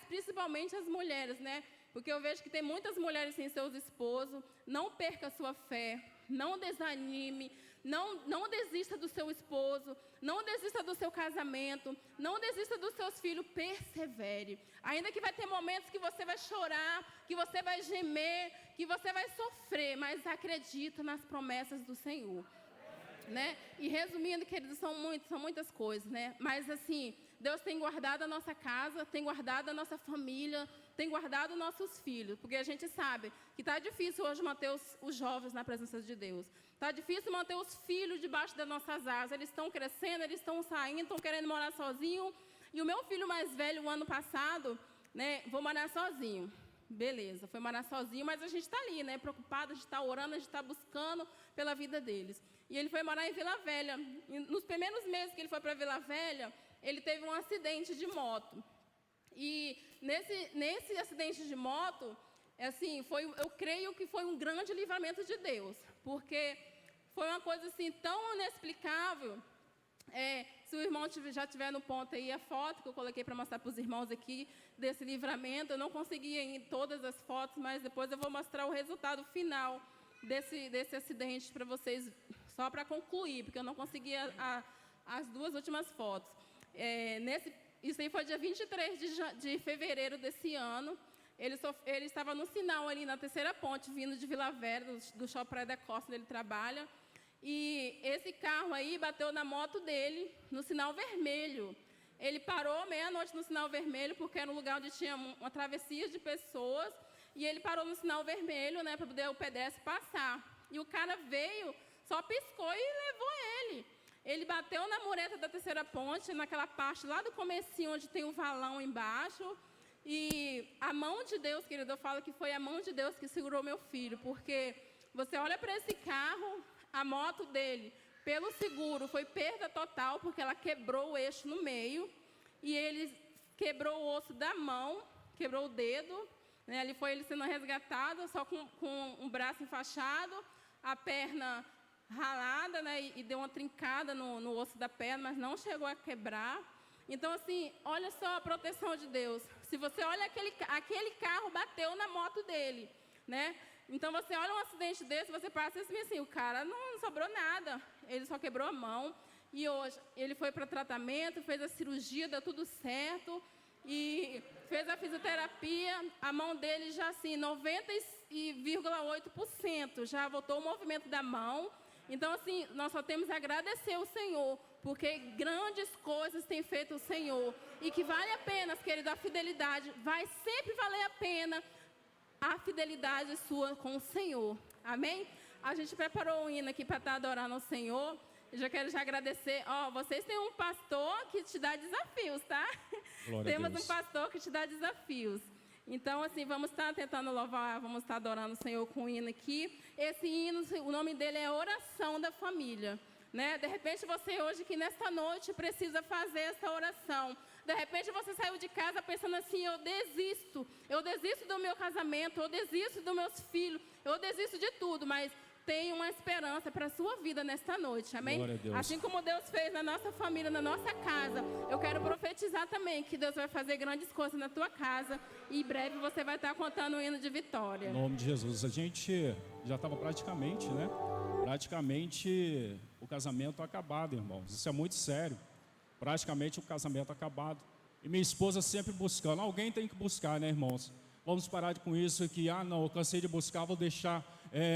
principalmente as mulheres, né? Porque eu vejo que tem muitas mulheres sem seus esposos. Não perca a sua fé, não desanime, não desista do seu esposo, não desista do seu casamento, não desista dos seus filhos, persevere. Ainda que vai ter momentos que você vai chorar, que você vai gemer, que você vai sofrer, mas acredita nas promessas do Senhor, né? E resumindo, queridos, são muitas coisas, né? Mas assim, Deus tem guardado a nossa casa, tem guardado a nossa família, tem guardado nossos filhos, porque a gente sabe que está difícil hoje manter os jovens na presença de Deus. Está difícil manter os filhos debaixo das nossas asas. Eles estão crescendo, eles estão saindo, estão querendo morar sozinhos. E o meu filho mais velho, o ano passado, né, vou morar sozinho. Beleza, foi morar sozinho, mas a gente está ali, né, preocupado, a gente está orando, a gente está buscando pela vida deles. E ele foi morar em Vila Velha. E nos primeiros meses que ele foi para Vila Velha, ele teve um acidente de moto. E nesse acidente de moto, assim, eu creio que foi um grande livramento de Deus, porque foi uma coisa assim tão inexplicável. Se o irmão já tiver no ponto aí a foto que eu coloquei para mostrar para os irmãos aqui desse livramento, eu não consegui em todas as fotos, mas depois eu vou mostrar o resultado final desse acidente para vocês, só para concluir, porque eu não consegui as duas últimas fotos. Isso aí foi dia 23 de fevereiro desse ano. Ele estava no sinal ali na terceira ponte, vindo de Vila Velha, do Shopping Praia da Costa, onde ele trabalha. E esse carro aí bateu na moto dele, no sinal vermelho. Ele parou meia-noite no sinal vermelho, porque era um lugar onde tinha uma travessia de pessoas. E ele parou no sinal vermelho, né, para poder o pedestre passar. E o cara veio, só piscou e levou ele. Ele bateu na mureta da terceira ponte, naquela parte lá do comecinho, onde tem o valão embaixo. E a mão de Deus, querido, eu falo que foi a mão de Deus que segurou meu filho. Porque você olha para esse carro, a moto dele, pelo seguro, foi perda total, porque ela quebrou o eixo no meio. E ele quebrou o osso da mão, quebrou o dedo. Né, ele sendo resgatado, só com um braço enfaixado, a perna ralada, né, e deu uma trincada no osso da perna, mas não chegou a quebrar. Então, assim, olha só a proteção de Deus. Se você olha aquele carro bateu na moto dele, né? Então, você olha um acidente desse, você passa assim, o cara não sobrou nada, ele só quebrou a mão. E hoje ele foi para tratamento, fez a cirurgia, deu tudo certo. E fez a fisioterapia, a mão dele já assim, 90,8%. Já voltou o movimento da mão. Então, assim, nós só temos a agradecer ao Senhor, porque grandes coisas tem feito o Senhor. E que vale a pena, querido, a fidelidade. Vai sempre valer a pena a fidelidade sua com o Senhor. Amém? A gente preparou um hino aqui para estar adorando ao Senhor. Eu já quero agradecer. Vocês têm um pastor que te dá desafios, tá? Temos um pastor que te dá desafios. Então, assim, vamos estar tentando louvar, vamos estar adorando o Senhor com o hino aqui. Esse hino, o nome dele é Oração da Família. Né? De repente, você hoje, aqui nesta noite, precisa fazer essa oração. De repente, você saiu de casa pensando assim, eu desisto do meu casamento, eu desisto dos meus filhos, eu desisto de tudo, mas tem uma esperança para a sua vida nesta noite, amém? Assim como Deus fez na nossa família, na nossa casa, eu quero profetizar também que Deus vai fazer grandes coisas na tua casa e em breve você vai estar contando um hino de vitória. Em nome de Jesus. A gente já estava praticamente, né? Praticamente o casamento acabado, irmãos. Isso é muito sério. Praticamente o casamento acabado. E minha esposa sempre buscando. Alguém tem que buscar, né, irmãos? Vamos parar com isso que, não, eu cansei de buscar, vou deixar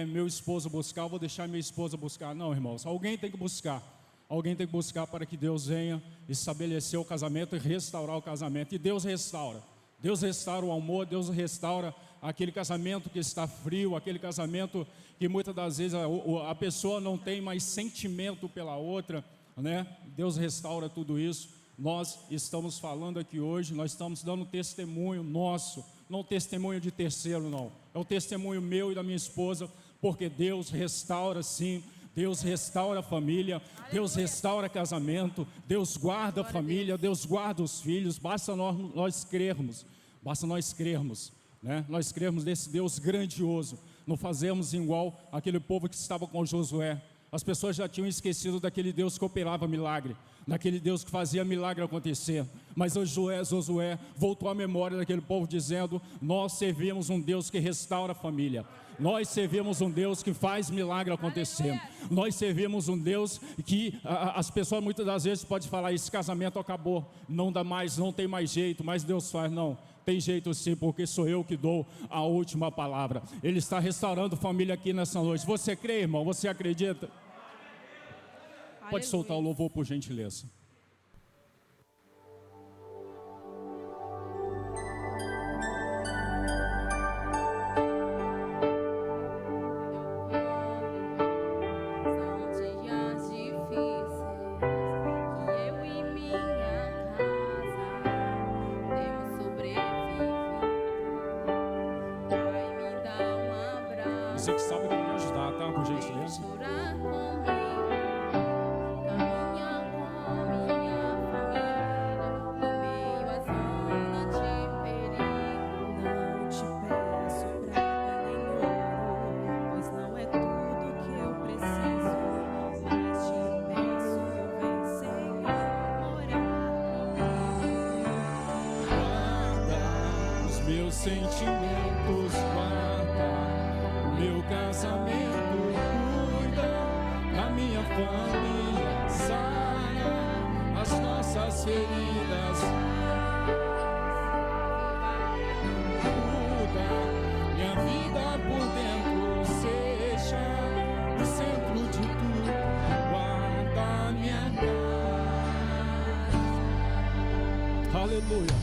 meu esposo buscar, vou deixar minha esposa buscar. Não, irmãos, alguém tem que buscar. Alguém tem que buscar para que Deus venha estabelecer o casamento e restaurar o casamento. E Deus restaura. Deus restaura o amor, Deus restaura aquele casamento que está frio, aquele casamento que muitas das vezes a pessoa não tem mais sentimento pela outra, né? Deus restaura tudo isso. Nós estamos falando aqui hoje, nós estamos dando testemunho nosso, não testemunho de terceiro, não. É o testemunho meu e da minha esposa, porque Deus restaura sim, Deus restaura a família, Deus restaura casamento, Deus guarda a família, Deus guarda os filhos, basta nós crermos, né? Nós crermos nesse Deus grandioso, não fazemos igual aquele povo que estava com Josué. As pessoas já tinham esquecido daquele Deus que operava milagre, daquele Deus que fazia milagre acontecer. Mas Josué voltou à memória daquele povo dizendo, nós servimos um Deus que restaura a família. Nós servimos um Deus que faz milagre acontecer. Nós servimos um Deus que as pessoas muitas das vezes podem falar, esse casamento acabou, não dá mais, não tem mais jeito, mas Deus faz, não. Tem jeito sim, porque sou eu que dou a última palavra. Ele está restaurando família aqui nessa noite. Você crê, irmão? Você acredita? Pode soltar o louvor, por gentileza. Você que sabe como me ajudar, tá? Por gentileza. Sentimentos, guarda o meu casamento, cuida da minha família, sara as nossas feridas, muda minha vida por dentro, seja o centro de tudo, guarda minha casa. Aleluia.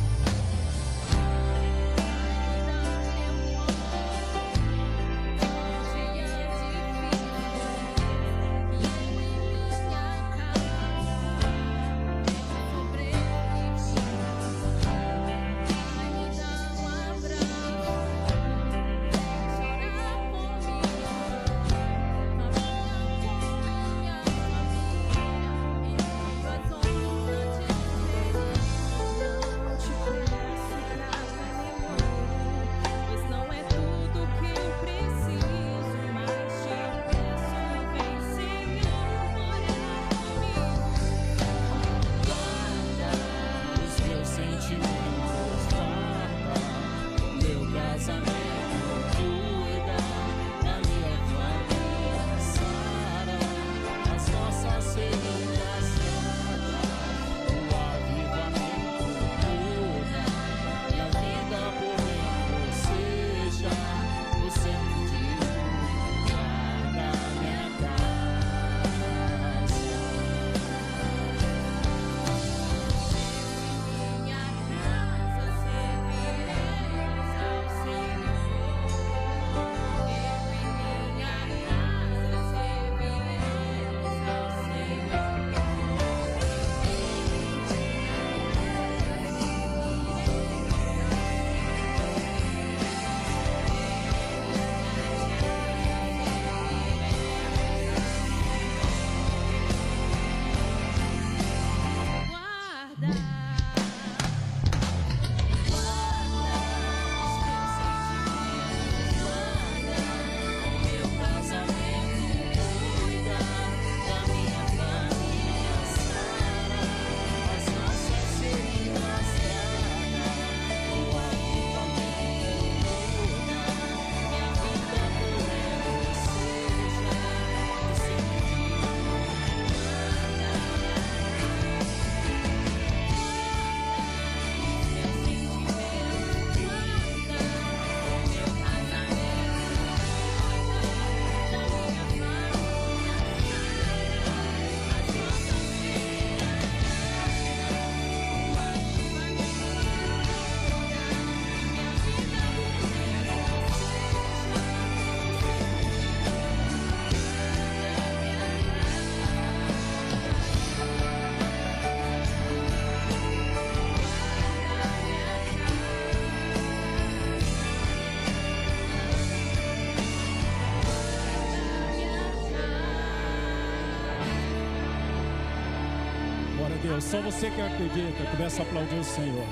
Deus. Só você que acredita, começa a aplaudir o Senhor.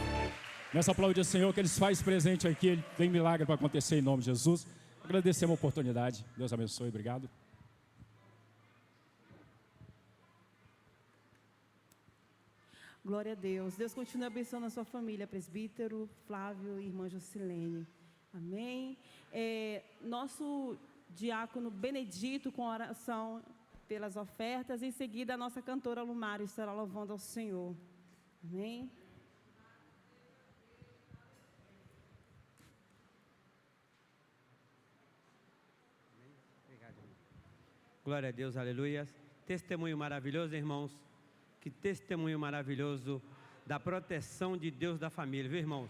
Começa a aplaudir o Senhor, que Ele faz presente aqui, Ele tem milagre para acontecer em nome de Jesus. Agradecemos a oportunidade. Deus abençoe, obrigado. Glória a Deus. Deus continue abençoando a sua família, presbítero Flávio e irmã Jusilene. Amém. Nosso diácono Benedito com oração pelas ofertas. Em seguida, a nossa cantora Lumário estará louvando ao Senhor. Amém. Glória a Deus, aleluia. Testemunho maravilhoso, irmãos. Que testemunho maravilhoso da proteção de Deus da família, viu, irmãos?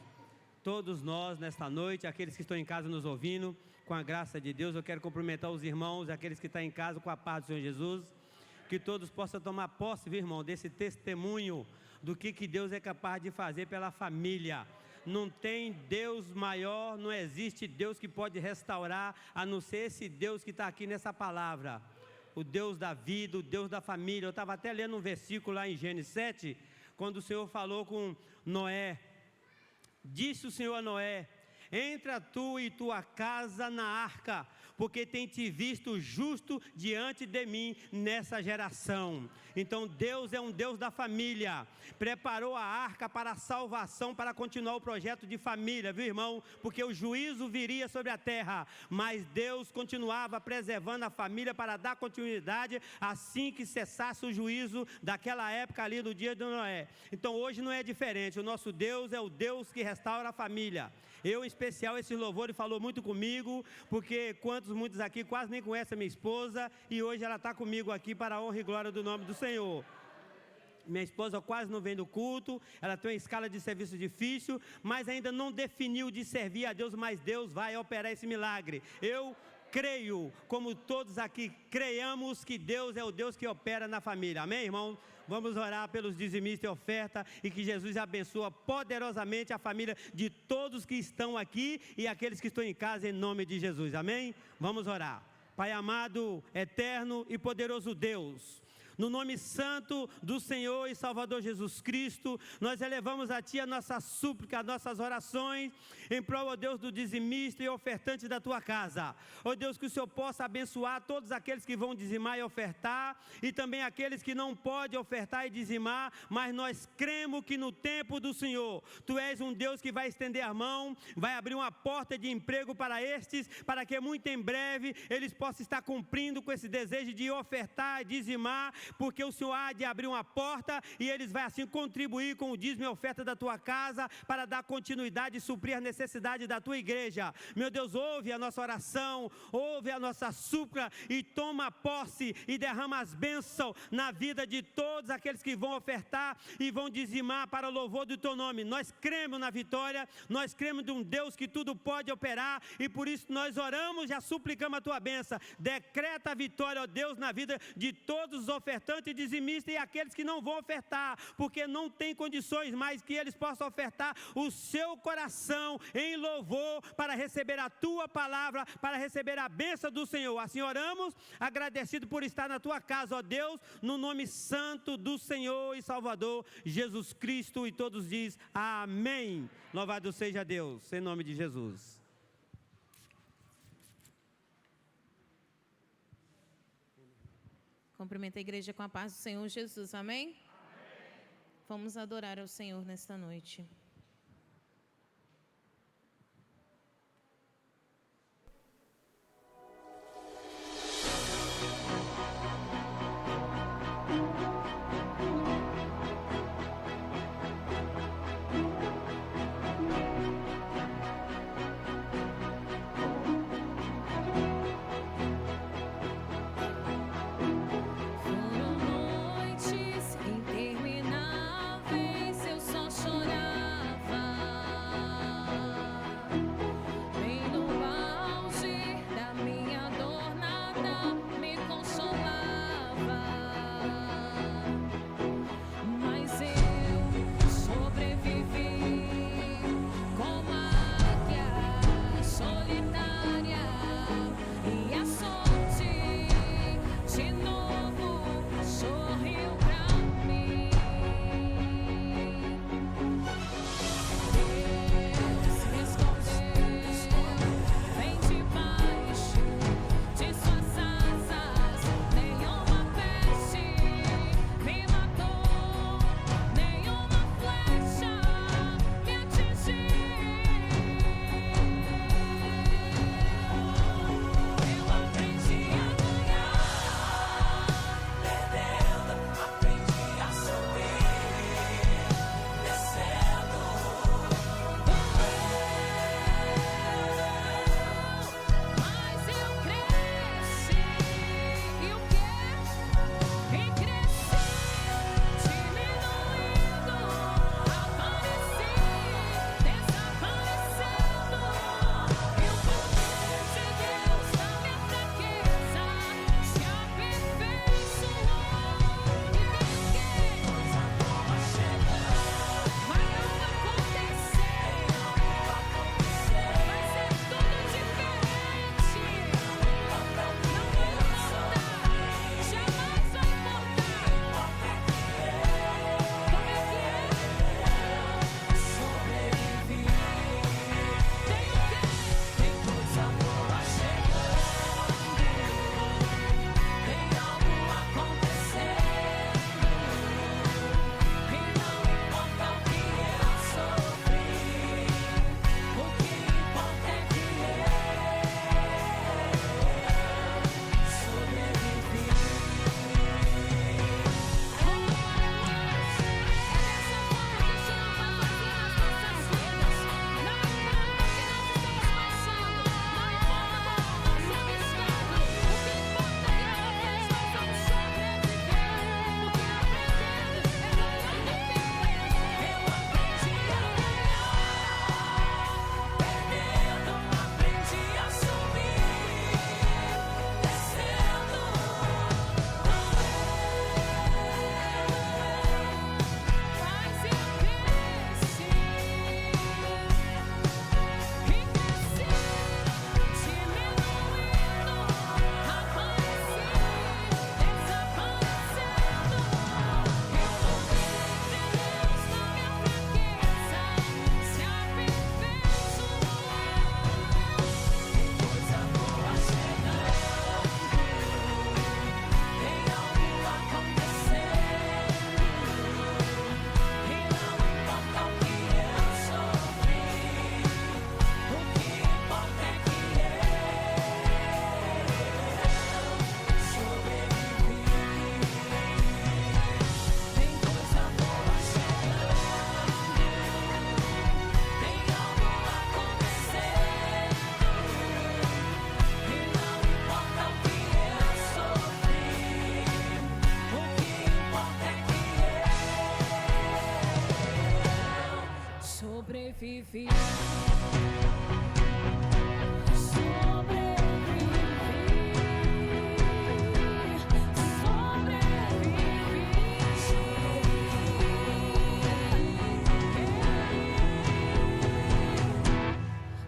Todos nós, nesta noite, aqueles que estão em casa nos ouvindo, com a graça de Deus, eu quero cumprimentar os irmãos, aqueles que estão em casa, com a paz do Senhor Jesus. Que todos possam tomar posse, viu, irmão, desse testemunho do que Deus é capaz de fazer pela família. Não tem Deus maior, não existe Deus que pode restaurar, a não ser esse Deus que está aqui nessa palavra. O Deus da vida, o Deus da família. Eu estava até lendo um versículo lá em Gênesis 7, quando o Senhor falou com Noé. Disse o Senhor a Noé: entra tu e tua casa na arca, porque tem te visto justo diante de mim nessa geração. Então Deus é um Deus da família, preparou a arca para a salvação, para continuar o projeto de família, viu, irmão? Porque o juízo viria sobre a terra, mas Deus continuava preservando a família para dar continuidade assim que cessasse o juízo daquela época ali do dia de Noé. Então hoje não é diferente, o nosso Deus é o Deus que restaura a família. Eu, em especial, esse louvor falou muito comigo, porque muitos aqui quase nem conhecem a minha esposa, e hoje ela está comigo aqui para a honra e glória do nome do Senhor. Minha esposa quase não vem do culto, ela tem uma escala de serviço difícil, mas ainda não definiu de servir a Deus, mas Deus vai operar esse milagre. Eu creio, como todos aqui creiamos, que Deus é o Deus que opera na família. Amém, irmão? Vamos orar pelos dizimistas e oferta e que Jesus abençoe poderosamente a família de todos que estão aqui e aqueles que estão em casa, em nome de Jesus. Amém? Vamos orar. Pai amado, eterno e poderoso Deus, no nome santo do Senhor e Salvador Jesus Cristo, nós elevamos a Ti a nossa súplica, as nossas orações, em prol, ó Deus, do dizimista e ofertante da Tua casa. Ó Deus, que o Senhor possa abençoar todos aqueles que vão dizimar e ofertar, e também aqueles que não podem ofertar e dizimar, mas nós cremos que no tempo do Senhor, Tu és um Deus que vai estender a mão, vai abrir uma porta de emprego para estes, para que muito em breve eles possam estar cumprindo com esse desejo de ofertar e dizimar, porque o Senhor há de abrir uma porta e eles vão assim contribuir com o dízimo e oferta da tua casa para dar continuidade e suprir a necessidade da tua igreja. Meu Deus, ouve a nossa oração, ouve a nossa súplica e toma posse e derrama as bênçãos na vida de todos aqueles que vão ofertar e vão dizimar para o louvor do teu nome. Nós cremos na vitória, nós cremos de um Deus que tudo pode operar e por isso nós oramos e já suplicamos a tua bênção. Decreta a vitória, ó Deus, na vida de todos os ofertantes e dizimistas e aqueles que não vão ofertar, porque não tem condições mais, que eles possam ofertar o seu coração em louvor para receber a tua palavra, para receber a bênção do Senhor. Assim oramos, agradecido por estar na tua casa, ó Deus, no nome santo do Senhor e Salvador Jesus Cristo, e todos dizem amém. Louvado seja Deus, em nome de Jesus. Cumprimento a igreja com a paz do Senhor Jesus, amém? Amém. Vamos adorar ao Senhor nesta noite. Foram noites intermináveis, eu só chorava.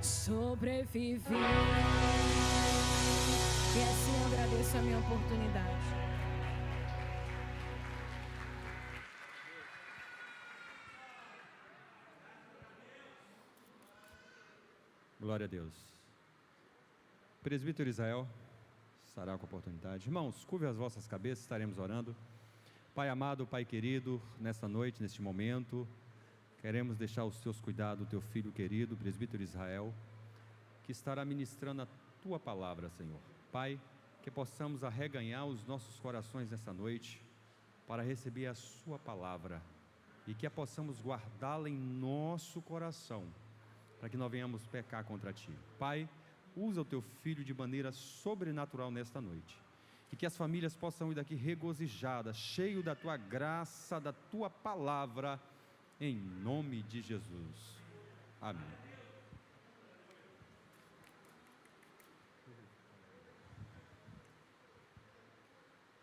Sobrevivi. E assim eu agradeço a minha oportunidade. Glória a Deus. Presbítero Israel, estará com a oportunidade. Irmãos, curve as vossas cabeças, estaremos orando. Pai amado, Pai querido, nesta noite, neste momento, queremos deixar aos teus cuidados o teu filho querido, presbítero Israel, que estará ministrando a tua palavra, Senhor. Pai, que possamos arreganhar os nossos corações nesta noite para receber a sua palavra e que a possamos guardá-la em nosso coração, para que não venhamos pecar contra ti. Pai, usa o teu filho de maneira sobrenatural nesta noite e que as famílias possam ir daqui regozijadas, cheio da tua graça, da tua palavra, em nome de Jesus. Amém.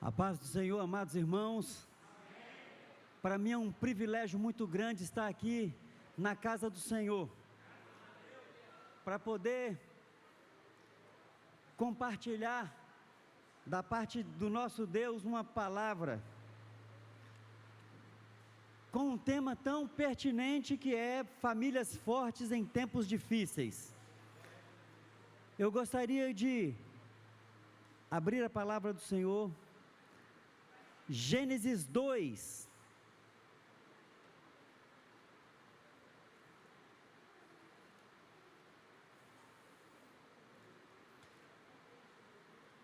A paz do Senhor, amados irmãos. Para mim é um privilégio muito grande estar aqui na casa do Senhor, para poder compartilhar da parte do nosso Deus uma palavra com um tema tão pertinente que é famílias fortes em tempos difíceis. Eu gostaria de abrir a palavra do Senhor, Gênesis 2.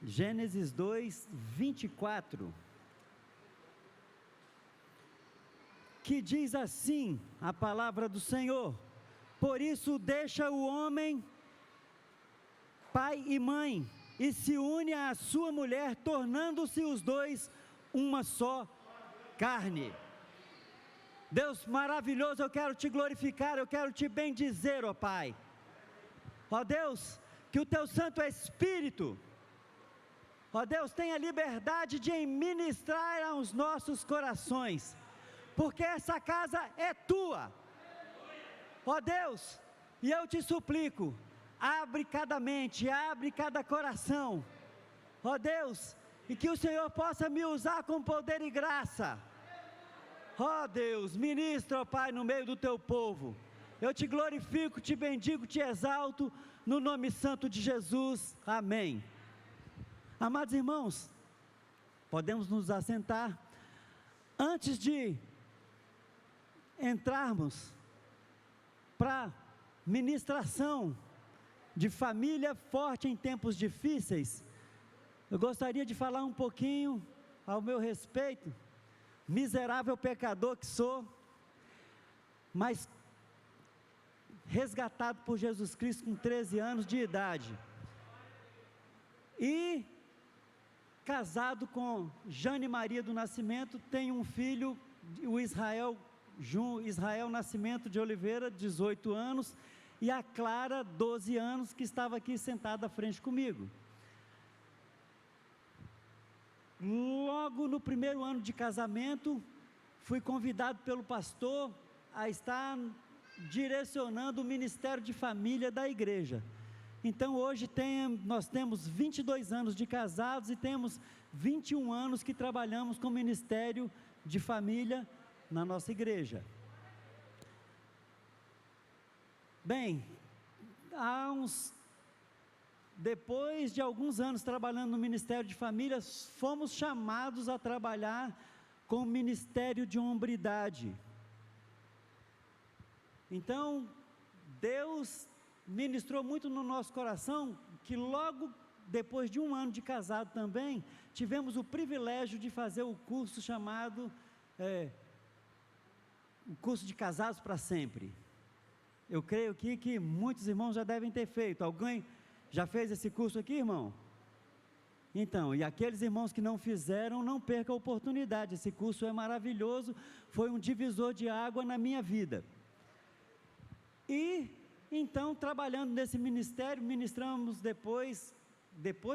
Gênesis 2, 24. Que diz assim a palavra do Senhor: por isso deixa o homem pai e mãe, e se une à sua mulher, tornando-se os dois uma só carne. Deus maravilhoso, eu quero te glorificar, eu quero te bendizer, ó Pai. Ó Deus, que o teu Santo Espírito, ó Deus, tenha liberdade de ministrar aos nossos corações, porque essa casa é tua, ó Deus, e eu te suplico, abre cada mente, abre cada coração, ó Deus, e que o Senhor possa me usar com poder e graça. Ó Deus, ministra, ó Pai, no meio do teu povo. Eu te glorifico, te bendigo, te exalto, no nome santo de Jesus. Amém. Amados irmãos, podemos nos assentar. Antes de entrarmos para ministração de família forte em tempos difíceis, eu gostaria de falar um pouquinho ao meu respeito, miserável pecador que sou, mas resgatado por Jesus Cristo com 13 anos de idade, e casado com Jane Maria do Nascimento, tenho um filho, o Israel Nascimento de Oliveira, 18 anos, e a Clara, 12 anos, que estava aqui sentada à frente comigo. Logo no primeiro ano de casamento, fui convidado pelo pastor a estar direcionando o ministério de família da igreja. Então hoje nós temos 22 anos de casados e temos 21 anos que trabalhamos com o ministério de família na nossa igreja. Bem, depois de alguns anos trabalhando no Ministério de Família, fomos chamados a trabalhar com o Ministério de Hombridade. Então, Deus ministrou muito no nosso coração, que logo depois de um ano de casado também, tivemos o privilégio de fazer o curso chamado, o curso de Casados para Sempre. Eu creio que muitos irmãos já devem ter feito. Alguém já fez esse curso aqui, irmão? Então, e aqueles irmãos que não fizeram, não percam a oportunidade. Esse curso é maravilhoso, foi um divisor de água na minha vida. E Então, trabalhando nesse ministério, ministramos depois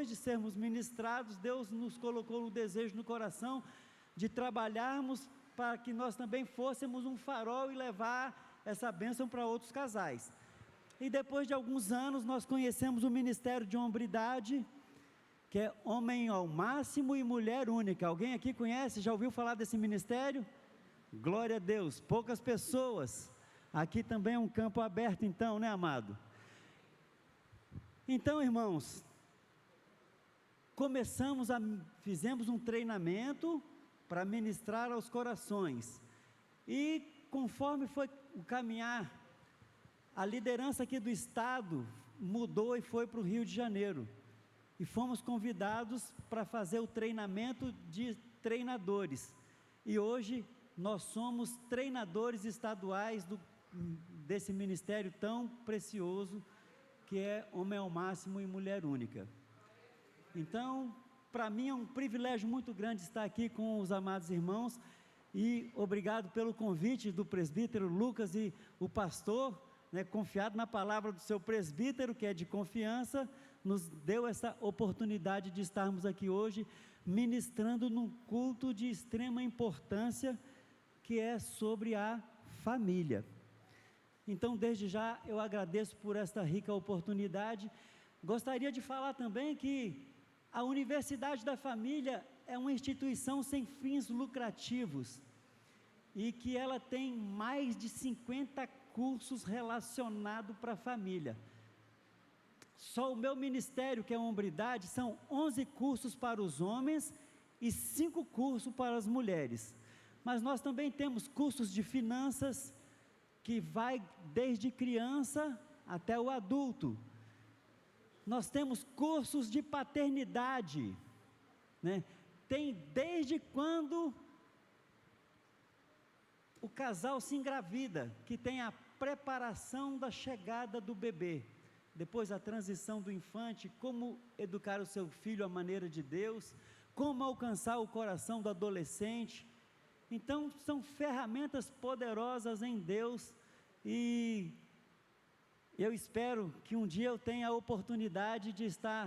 de sermos ministrados, Deus nos colocou o desejo no coração de trabalharmos para que nós também fôssemos um farol e levar essa bênção para outros casais. E depois de alguns anos, nós conhecemos o Ministério de Hombridade, que é Homem ao Máximo e Mulher Única. Alguém aqui conhece, já ouviu falar desse ministério? Glória a Deus, poucas pessoas. Aqui também é um campo aberto então, né, amado? Então, irmãos, fizemos um treinamento para ministrar aos corações. E conforme foi o caminhar, a liderança aqui do estado mudou e foi para o Rio de Janeiro. E fomos convidados para fazer o treinamento de treinadores. E hoje nós somos treinadores estaduais desse ministério tão precioso, que é Homem ao Máximo e Mulher Única. Então, para mim é um privilégio muito grande estar aqui com os amados irmãos, e obrigado pelo convite do presbítero Lucas e o pastor, confiado na palavra do seu presbítero, que é de confiança, nos deu essa oportunidade de estarmos aqui hoje, ministrando num culto de extrema importância, que é sobre a família. Então, desde já, eu agradeço por esta rica oportunidade. Gostaria de falar também que a Universidade da Família é uma instituição sem fins lucrativos, e que ela tem mais de 50 cursos relacionados para a família. Só o meu ministério, que é a Hombridade, são 11 cursos para os homens e 5 cursos para as mulheres. Mas nós também temos cursos de finanças, que vai desde criança até o adulto. Nós temos cursos de paternidade, tem desde quando o casal se engravida, que tem a preparação da chegada do bebê, depois a transição do infante, como educar o seu filho à maneira de Deus, como alcançar o coração do adolescente. Então, são ferramentas poderosas em Deus, e eu espero que um dia eu tenha a oportunidade de estar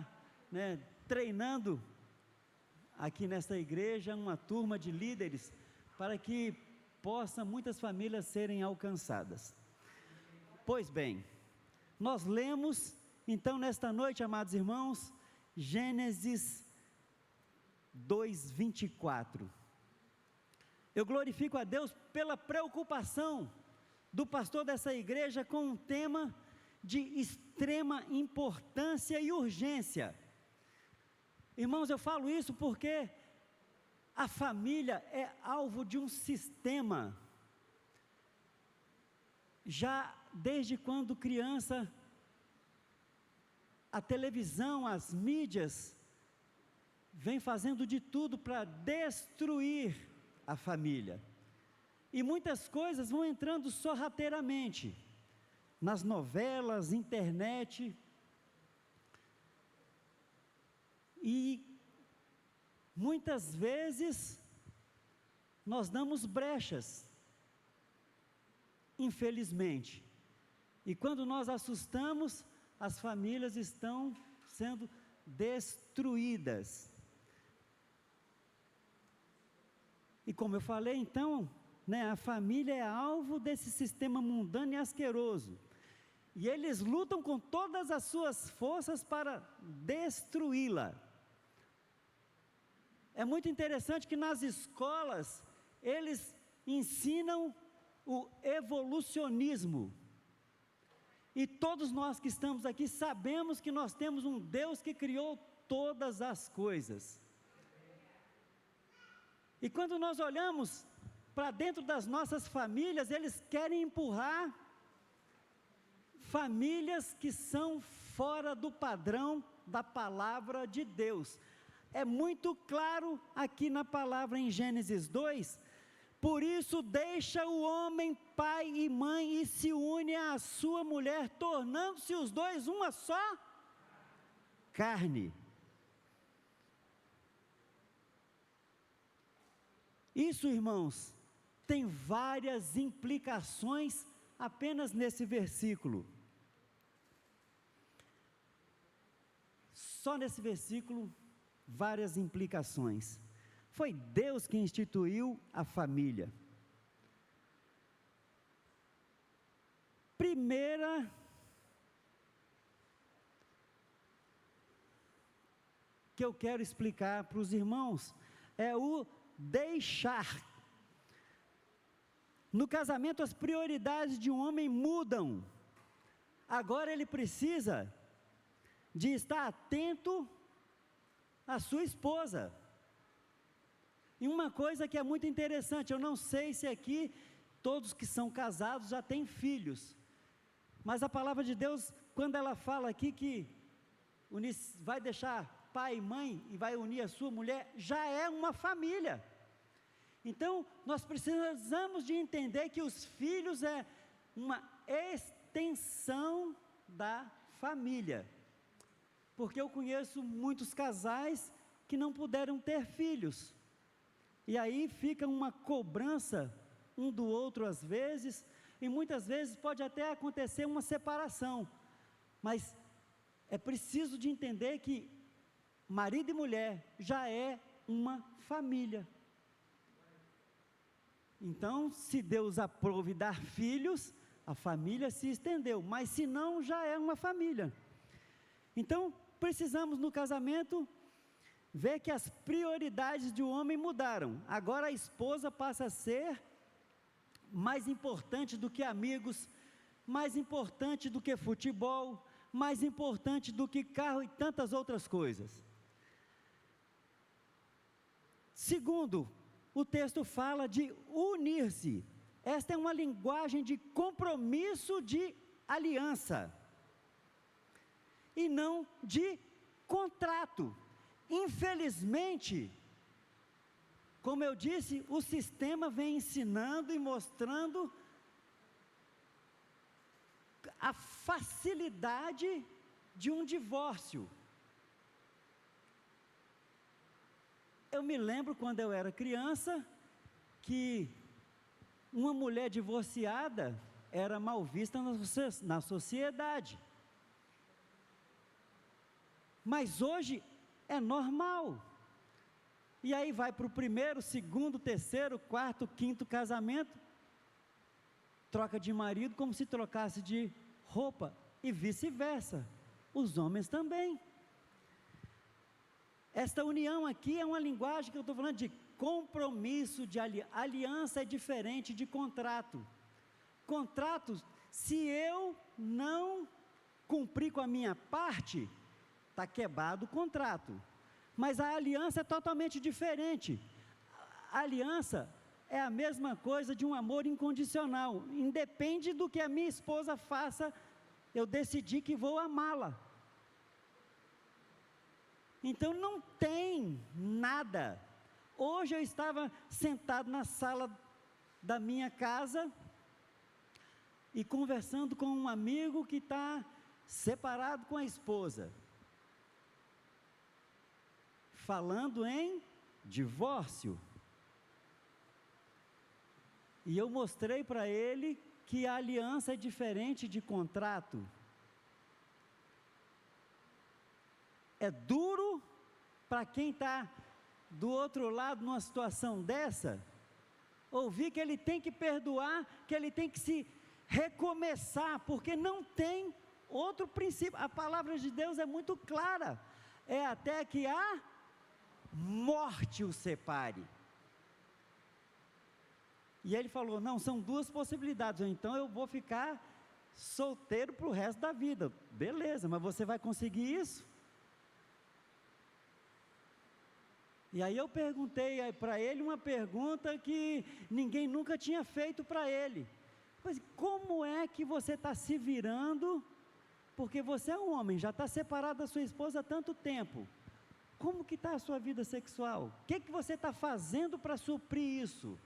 treinando aqui nesta igreja uma turma de líderes, para que possa muitas famílias serem alcançadas. Pois bem, nós lemos então nesta noite, amados irmãos, Gênesis 2:24. Eu glorifico a Deus pela preocupação do pastor dessa igreja com um tema de extrema importância e urgência. Irmãos, eu falo isso porque a família é alvo de um sistema. Já desde quando criança, a televisão, as mídias, vem fazendo de tudo para destruir a família. E muitas coisas vão entrando sorrateiramente, nas novelas, internet, e muitas vezes nós damos brechas, infelizmente, e quando nós assustamos, as famílias estão sendo destruídas. E como eu falei, então, a família é alvo desse sistema mundano e asqueroso, e eles lutam com todas as suas forças para destruí-la. É muito interessante que nas escolas, eles ensinam o evolucionismo, e todos nós que estamos aqui sabemos que nós temos um Deus que criou todas as coisas. E quando nós olhamos para dentro das nossas famílias, eles querem empurrar famílias que são fora do padrão da palavra de Deus. É muito claro aqui na palavra em Gênesis 2, por isso deixa o homem pai e mãe e se une à sua mulher, tornando-se os dois uma só carne. Isso, irmãos, tem várias implicações apenas nesse versículo. só nesse versículo, várias implicações. Foi Deus que instituiu a família. Primeira que eu quero explicar para os irmãos é o deixar. No casamento, as prioridades de um homem mudam. Agora ele precisa de estar atento à sua esposa. E uma coisa que é muito interessante, eu não sei se aqui todos que são casados já têm filhos, mas a palavra de Deus, quando ela fala aqui que vai deixar pai e mãe e vai unir a sua mulher, já é uma família. Então, nós precisamos de entender que os filhos é uma extensão da família. Porque eu conheço muitos casais que não puderam ter filhos. E aí fica uma cobrança um do outro às vezes, e muitas vezes pode até acontecer uma separação. Mas é preciso de entender que marido e mulher já é uma família. Então, se Deus aprove dar filhos, a família se estendeu, mas se não, já é uma família. Então, precisamos no casamento ver que as prioridades do homem mudaram. Agora a esposa passa a ser mais importante do que amigos, mais importante do que futebol, mais importante do que carro e tantas outras coisas. Segundo, o texto fala de unir-se. Esta é uma linguagem de compromisso de aliança e não de contrato. Infelizmente, como eu disse, o sistema vem ensinando e mostrando a facilidade de um divórcio. Eu me lembro quando eu era criança que uma mulher divorciada era mal vista na sociedade. Mas hoje é normal. E aí vai para o primeiro, segundo, terceiro, quarto, quinto casamento, troca de marido como se trocasse de roupa, e vice-versa, os homens também. Esta união aqui é uma linguagem que eu estou falando de compromisso, de aliança é diferente de contrato. Contrato, se eu não cumprir com a minha parte, está quebrado o contrato. Mas a aliança é totalmente diferente. A aliança é a mesma coisa de um amor incondicional. Independe do que a minha esposa faça, eu decidi que vou amá-la. Então não tem nada. Hoje eu estava sentado na sala da minha casa e conversando com um amigo que está separado com a esposa, falando em divórcio. E eu mostrei para ele que a aliança é diferente de contrato. É duro para quem está do outro lado numa situação dessa, ouvir que ele tem que perdoar, que ele tem que se recomeçar, porque não tem outro princípio. A palavra de Deus é muito clara, é até que a morte o separe. E ele falou, não, são duas possibilidades, então eu vou ficar solteiro para o resto da vida. Beleza, mas você vai conseguir isso? E aí eu perguntei para ele uma pergunta que ninguém nunca tinha feito para ele. Pois como é que você está se virando, porque você é um homem, já está separado da sua esposa há tanto tempo, como que está a sua vida sexual? O que você está fazendo para suprir isso?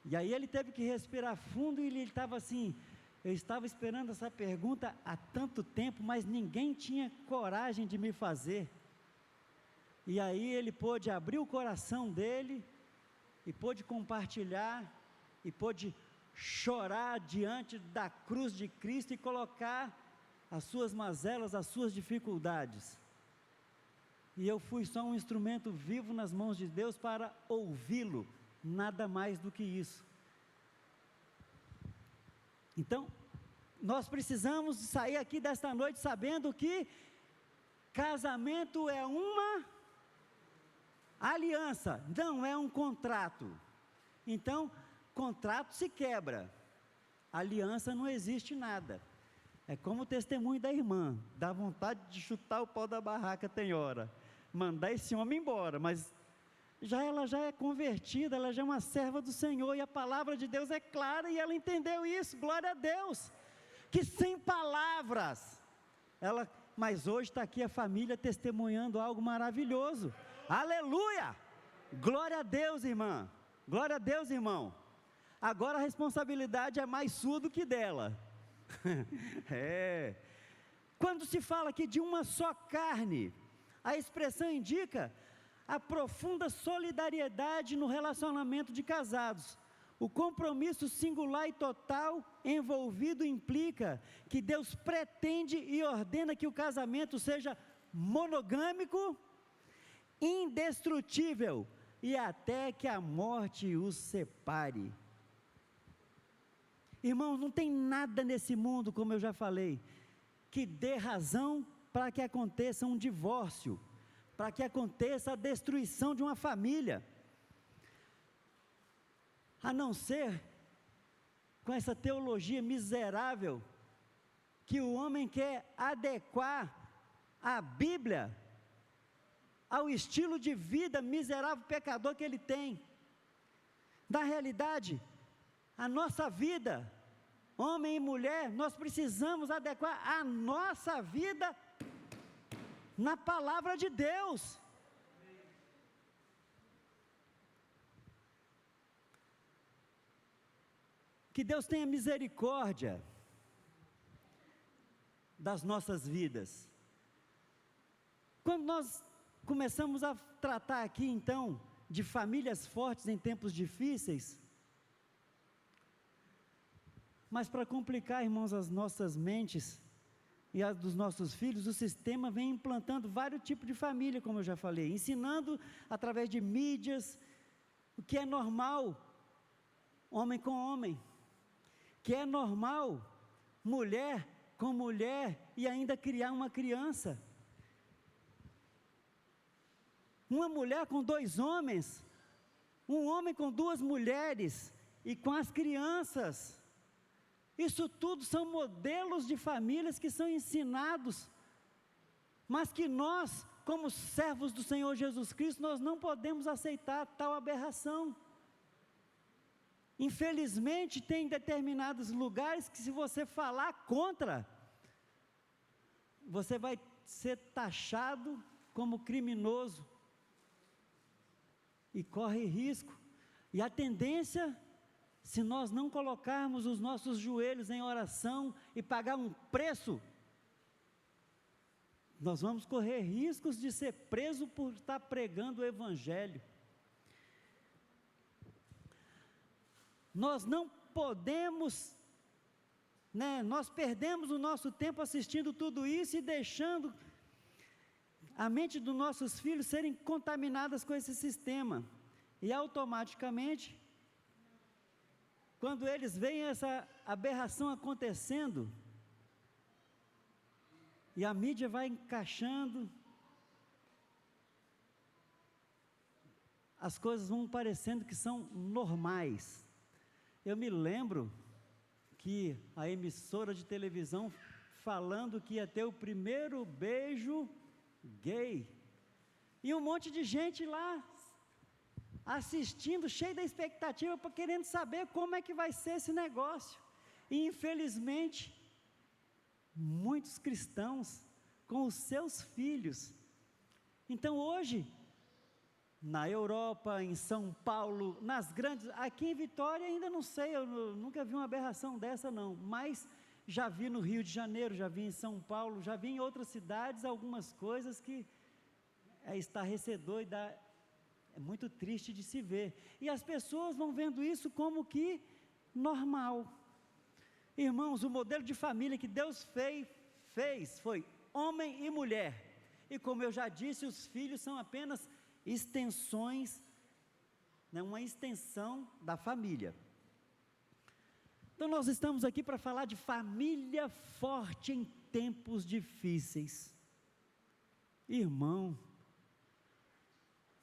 E aí ele teve que respirar fundo e ele estava assim, eu estava esperando essa pergunta há tanto tempo, mas ninguém tinha coragem de me fazer. E aí ele pôde abrir o coração dele, e pôde compartilhar, e pôde chorar diante da cruz de Cristo, e colocar as suas mazelas, as suas dificuldades. E eu fui só um instrumento vivo nas mãos de Deus para ouvi-lo, nada mais do que isso. Então, nós precisamos sair aqui desta noite sabendo que casamento é uma aliança, não é um contrato. Então, contrato se quebra, aliança não existe nada. É como o testemunho da irmã, dá vontade de chutar o pau da barraca tem hora, mandar esse homem embora, mas ela já é convertida, ela já é uma serva do Senhor, e a palavra de Deus é clara, e ela entendeu isso, glória a Deus, que sem palavras, mas hoje está aqui a família testemunhando algo maravilhoso, aleluia, glória a Deus, irmã, glória a Deus, irmão. Agora a responsabilidade é mais sua do que dela. Quando se fala aqui de uma só carne, a expressão indica a profunda solidariedade no relacionamento de casados. O compromisso singular e total envolvido implica que Deus pretende e ordena que o casamento seja monogâmico, indestrutível e até que a morte os separe. Irmãos, não tem nada nesse mundo, como eu já falei, que dê razão para que aconteça um divórcio, para que aconteça a destruição de uma família, a não ser com essa teologia miserável, que o homem quer adequar a Bíblia ao estilo de vida miserável, pecador que ele tem. Na realidade, a nossa vida, homem e mulher, nós precisamos adequar a nossa vida na palavra de Deus. Que Deus tenha misericórdia das nossas vidas. Quando nós começamos a tratar aqui então de famílias fortes em tempos difíceis, mas para complicar, irmãos, as nossas mentes e as dos nossos filhos, o sistema vem implantando vários tipos de família, como eu já falei, ensinando através de mídias o que é normal, homem com homem, que é normal, mulher com mulher e ainda criar uma criança. Uma mulher com 2 homens, um homem com 2 mulheres e com as crianças. Isso tudo são modelos de famílias que são ensinados, mas que nós, como servos do Senhor Jesus Cristo, nós não podemos aceitar tal aberração. Infelizmente, tem determinados lugares que se você falar contra, você vai ser taxado como criminoso, e corre risco, e a tendência, se nós não colocarmos os nossos joelhos em oração e pagar um preço, nós vamos correr riscos de ser preso por estar pregando o Evangelho. Nós não podemos, nós perdemos o nosso tempo assistindo tudo isso e deixando a mente dos nossos filhos serem contaminadas com esse sistema, e automaticamente, quando eles veem essa aberração acontecendo, e a mídia vai encaixando, as coisas vão parecendo que são normais. Eu me lembro que a emissora de televisão falando que ia ter o primeiro beijo gay, e um monte de gente lá assistindo, cheio da expectativa, querendo saber como é que vai ser esse negócio, e infelizmente muitos cristãos com os seus filhos. Então hoje, na Europa, em São Paulo, nas grandes, aqui em Vitória ainda não sei, eu nunca vi uma aberração dessa não, mas já vi no Rio de Janeiro, já vi em São Paulo, já vi em outras cidades algumas coisas que é estarrecedor e é muito triste de se ver, e as pessoas vão vendo isso como que normal. Irmãos, o modelo de família que Deus fez foi homem e mulher. E como eu já disse, os filhos são apenas extensões, né, uma extensão da família. Então nós estamos aqui para falar de família forte em tempos difíceis. Irmão,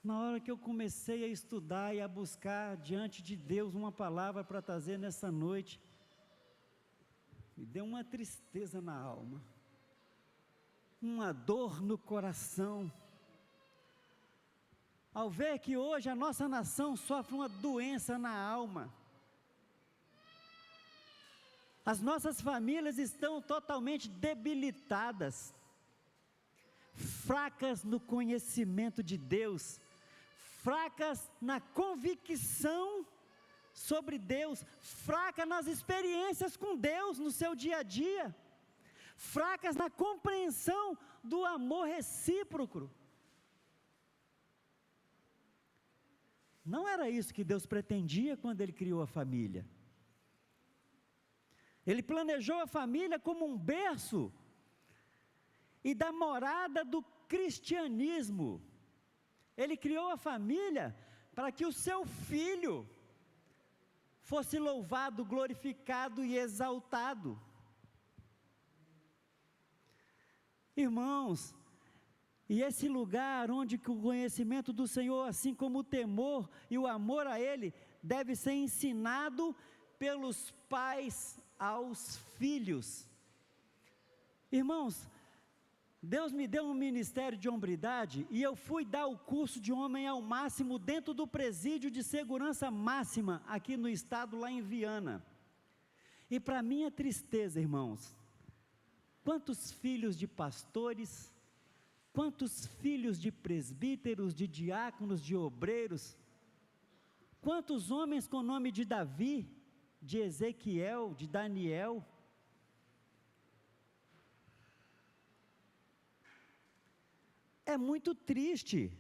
na hora que eu comecei a estudar e a buscar diante de Deus uma palavra para trazer nessa noite, me deu uma tristeza na alma, uma dor no coração, ao ver que hoje a nossa nação sofre uma doença na alma. As nossas famílias estão totalmente debilitadas, fracas no conhecimento de Deus, fracas na convicção sobre Deus, fracas nas experiências com Deus no seu dia a dia, fracas na compreensão do amor recíproco. Não era isso que Deus pretendia quando Ele criou a família. Ele planejou a família como um berço e da morada do cristianismo. Ele criou a família para que o seu filho fosse louvado, glorificado e exaltado. Irmãos, e esse lugar onde o conhecimento do Senhor, assim como o temor e o amor a Ele, deve ser ensinado pelos pais aos filhos. Irmãos, Deus me deu um ministério de hombridade e eu fui dar o curso de homem ao máximo dentro do presídio de segurança máxima aqui no estado, lá em Viana. E para minha tristeza, irmãos, quantos filhos de pastores, quantos filhos de presbíteros, de diáconos, de obreiros, quantos homens com o nome de Davi, de Ezequiel, de Daniel, é muito triste.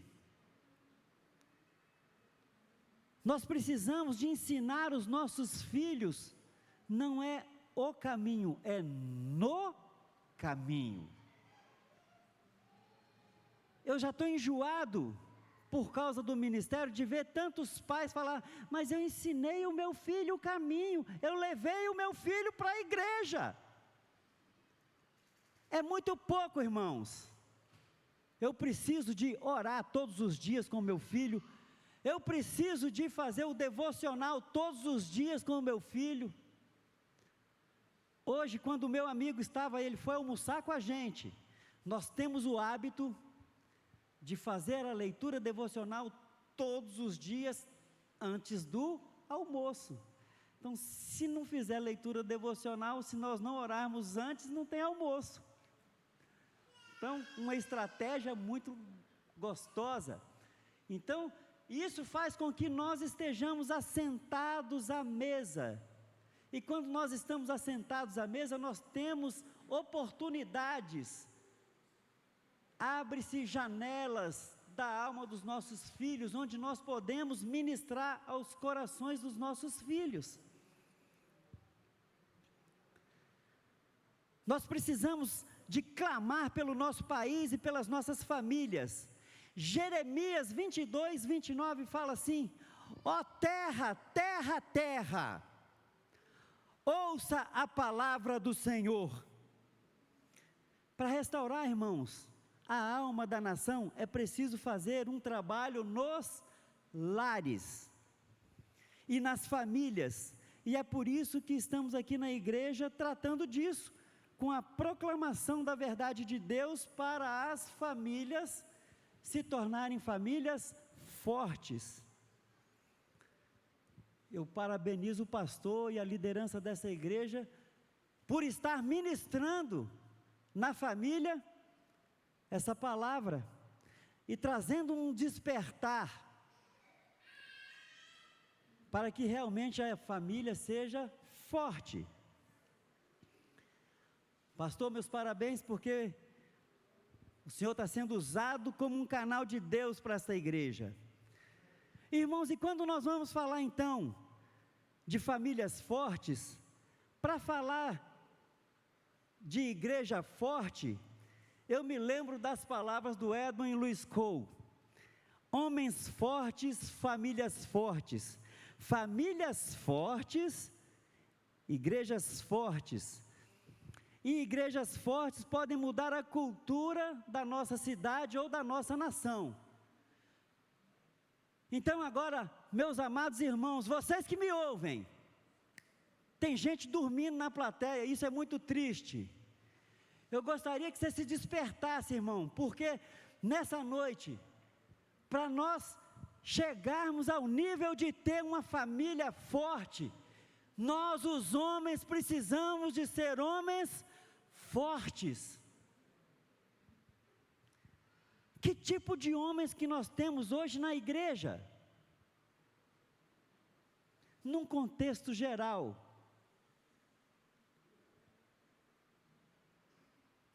Nós precisamos de ensinar os nossos filhos, não é o caminho, é no caminho. Eu já estou enjoado, por causa do ministério, de ver tantos pais falar, mas eu ensinei o meu filho o caminho, eu levei o meu filho para a igreja. É muito pouco, irmãos. Eu preciso de orar todos os dias com o meu filho, eu preciso de fazer o devocional todos os dias com o meu filho. Hoje, quando o meu amigo ele foi almoçar com a gente, nós temos o hábito de fazer a leitura devocional todos os dias antes do almoço. Então, se não fizer leitura devocional, se nós não orarmos antes, não tem almoço. Então, uma estratégia muito gostosa. Então, isso faz com que nós estejamos assentados à mesa. E quando nós estamos assentados à mesa, nós temos oportunidades. Abre-se janelas da alma dos nossos filhos, onde nós podemos ministrar aos corações dos nossos filhos. Nós precisamos de clamar pelo nosso país e pelas nossas famílias. Jeremias 22, 29 fala assim: ó terra, terra, terra, ouça a palavra do Senhor. Para restaurar, irmãos, a alma da nação, é preciso fazer um trabalho nos lares e nas famílias, e é por isso que estamos aqui na igreja tratando disso, com a proclamação da verdade de Deus para as famílias se tornarem famílias fortes. Eu parabenizo o pastor e a liderança dessa igreja por estar ministrando na família essa palavra e trazendo um despertar para que realmente a família seja forte. Pastor, meus parabéns, porque o Senhor está sendo usado como um canal de Deus para essa igreja. Irmãos, e quando nós vamos falar então de famílias fortes, para falar de igreja forte, eu me lembro das palavras do Edmund Louis Cole: homens fortes, famílias fortes. Famílias fortes, igrejas fortes. E igrejas fortes podem mudar a cultura da nossa cidade ou da nossa nação. Então agora, meus amados irmãos, vocês que me ouvem, tem gente dormindo na plateia, isso é muito triste. Eu gostaria que você se despertasse, irmão, porque nessa noite, para nós chegarmos ao nível de ter uma família forte, nós, os homens, precisamos de ser homens fortes. Que tipo de homens que nós temos hoje na igreja? Num contexto geral,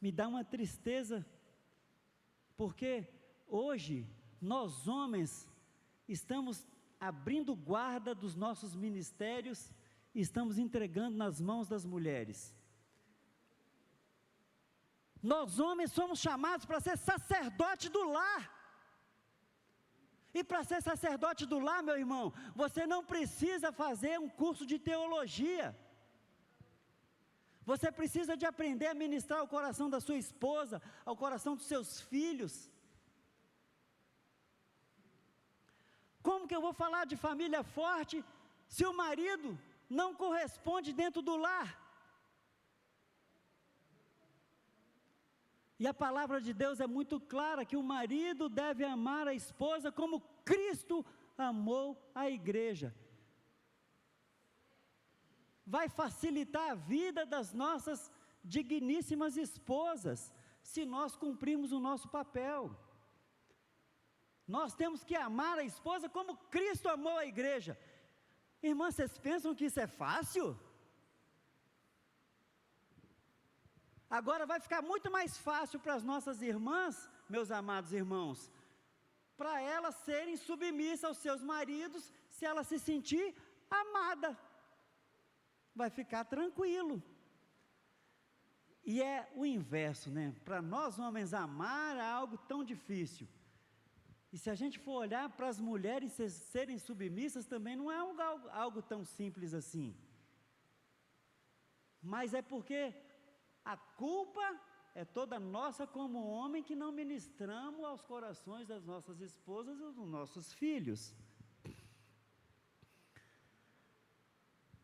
me dá uma tristeza, porque hoje nós homens estamos abrindo guarda dos nossos ministérios e estamos entregando nas mãos das mulheres. Nós homens somos chamados para ser sacerdote do lar. E para ser sacerdote do lar, meu irmão, você não precisa fazer um curso de teologia. Você precisa de aprender a ministrar ao coração da sua esposa, ao coração dos seus filhos. Como que eu vou falar de família forte se o marido não corresponde dentro do lar? E a palavra de Deus é muito clara, que o marido deve amar a esposa como Cristo amou a igreja. Vai facilitar a vida das nossas digníssimas esposas, se nós cumprirmos o nosso papel. Nós temos que amar a esposa como Cristo amou a igreja. Irmãs, vocês pensam que isso é fácil? Agora vai ficar muito mais fácil para as nossas irmãs, meus amados irmãos, para elas serem submissas aos seus maridos, se ela se sentir amada. Vai ficar tranquilo. E é o inverso, né? Para nós homens amar é algo tão difícil. E se a gente for olhar para as mulheres serem submissas, também não é algo tão simples assim. Mas é porque a culpa é toda nossa como homem, que não ministramos aos corações das nossas esposas e dos nossos filhos.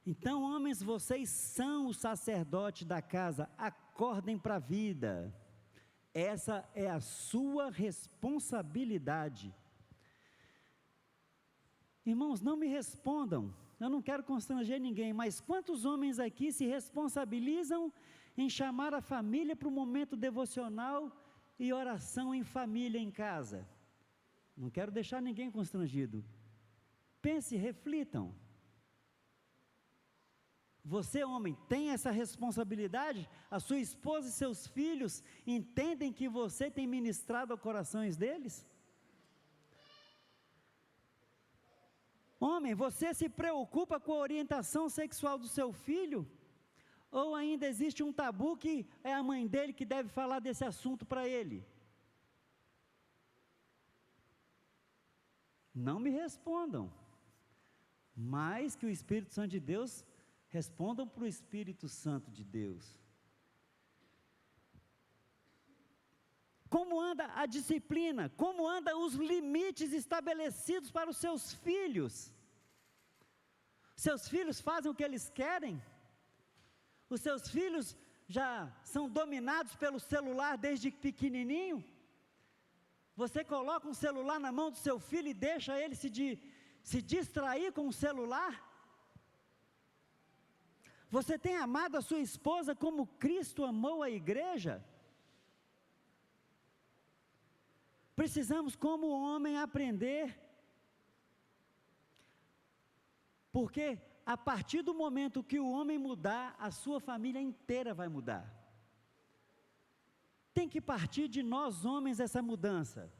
Então, homens, vocês são o sacerdote da casa, acordem para a vida. Essa é a sua responsabilidade. Irmãos, não me respondam, eu não quero constranger ninguém, mas quantos homens aqui se responsabilizam em chamar a família para o momento devocional e oração em família em casa? Não quero deixar ninguém constrangido. Pense, reflitam. Você, homem, tem essa responsabilidade? A sua esposa e seus filhos entendem que você tem ministrado aos corações deles? Homem, você se preocupa com a orientação sexual do seu filho? Ou ainda existe um tabu que é a mãe dele que deve falar desse assunto para ele? Não me respondam, mas que o Espírito Santo de Deus respondam para o Espírito Santo de Deus. Como anda a disciplina? Como andam os limites estabelecidos para os seus filhos? Seus filhos fazem o que eles querem? Os seus filhos já são dominados pelo celular desde pequenininho? Você coloca um celular na mão do seu filho e deixa ele se distrair com o celular? Você tem amado a sua esposa como Cristo amou a igreja? Precisamos, como homem, aprender, porque a partir do momento que o homem mudar, a sua família inteira vai mudar. Tem que partir de nós homens essa mudança.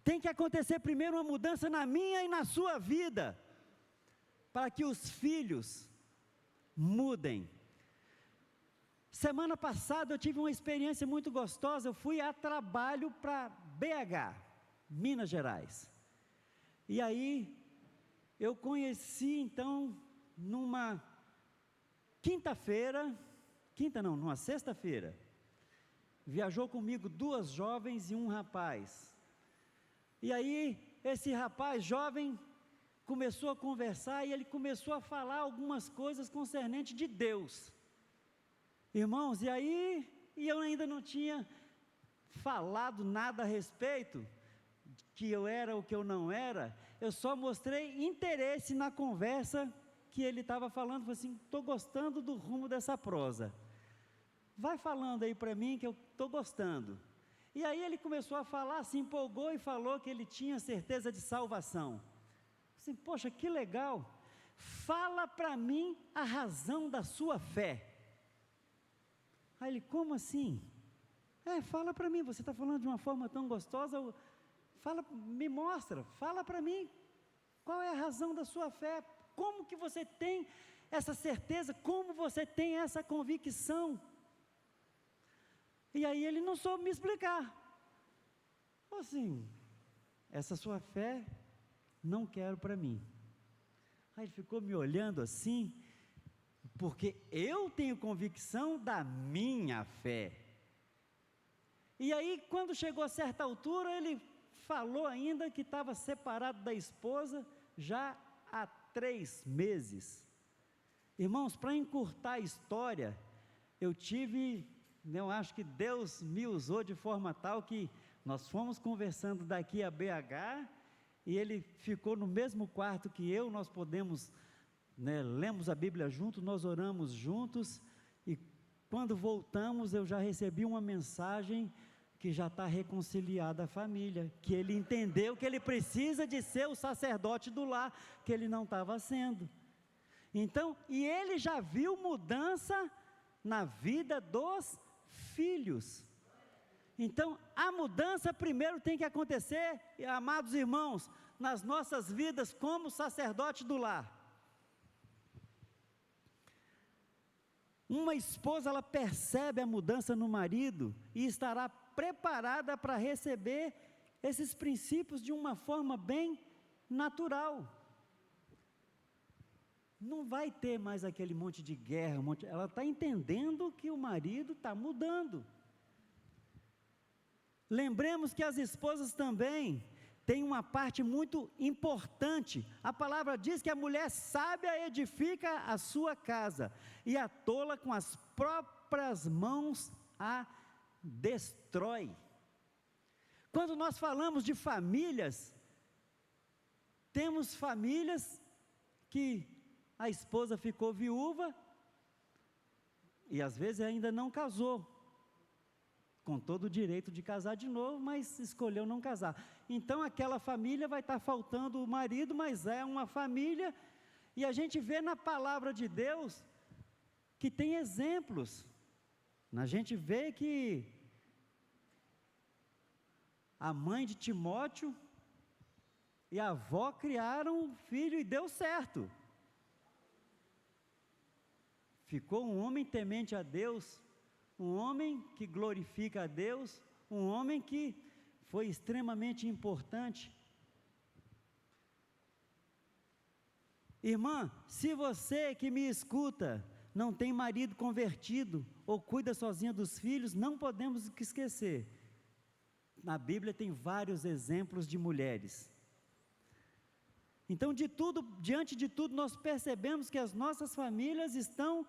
Tem que acontecer primeiro uma mudança na minha e na sua vida, para que os filhos mudem. Semana passada eu tive uma experiência muito gostosa. Eu fui a trabalho para BH, Minas Gerais. E aí eu conheci então numa numa sexta-feira, viajou comigo 2 jovens e um rapaz. E aí esse rapaz jovem começou a conversar e ele começou a falar algumas coisas concernentes de Deus. Irmãos, e aí eu ainda não tinha falado nada a respeito, que eu era o que eu não era, eu só mostrei interesse na conversa que ele estava falando. Falei assim: estou gostando do rumo dessa prosa, vai falando aí para mim que eu estou gostando. E aí ele começou a falar, se empolgou e falou que ele tinha certeza de salvação. Assim, poxa, que legal, fala para mim a razão da sua fé. Aí ele: como assim? Fala para mim, você está falando de uma forma tão gostosa, me mostra, fala para mim, qual é a razão da sua fé, como que você tem essa certeza, como você tem essa convicção? E aí ele não soube me explicar, assim, essa sua fé, não quero para mim. Aí ele ficou me olhando assim, porque eu tenho convicção da minha fé. E aí quando chegou a certa altura, ele falou ainda que estava separado da esposa já há 3 meses. Irmãos, para encurtar a história, eu acho que Deus me usou de forma tal que nós fomos conversando daqui a BH, e ele ficou no mesmo quarto que eu, nós podemos, lemos a Bíblia juntos, nós oramos juntos, e quando voltamos eu já recebi uma mensagem que já está reconciliada a família, que ele entendeu que ele precisa de ser o sacerdote do lar, que ele não estava sendo. Então, e ele já viu mudança na vida dos filhos. Então, a mudança primeiro tem que acontecer, amados irmãos, nas nossas vidas como sacerdote do lar. Uma esposa, ela percebe a mudança no marido e estará preparada para receber esses princípios de uma forma bem natural. Não vai ter mais aquele monte de guerra, ela está entendendo que o marido está mudando. Lembremos que as esposas também têm uma parte muito importante. A palavra diz que a mulher sábia edifica a sua casa, e a tola com as próprias mãos a destrói. Quando nós falamos de famílias, temos famílias que a esposa ficou viúva e às vezes ainda não casou, com todo o direito de casar de novo, mas escolheu não casar. Então aquela família vai estar faltando o marido, mas é uma família, e a gente vê na palavra de Deus que tem exemplos. A gente vê que a mãe de Timóteo e a avó criaram um filho e deu certo. Ficou um homem temente a Deus, um homem que glorifica a Deus, um homem que foi extremamente importante. Irmã, se você que me escuta não tem marido convertido ou cuida sozinha dos filhos, não podemos esquecer. Na Bíblia tem vários exemplos de mulheres. Então, diante de tudo, nós percebemos que as nossas famílias estão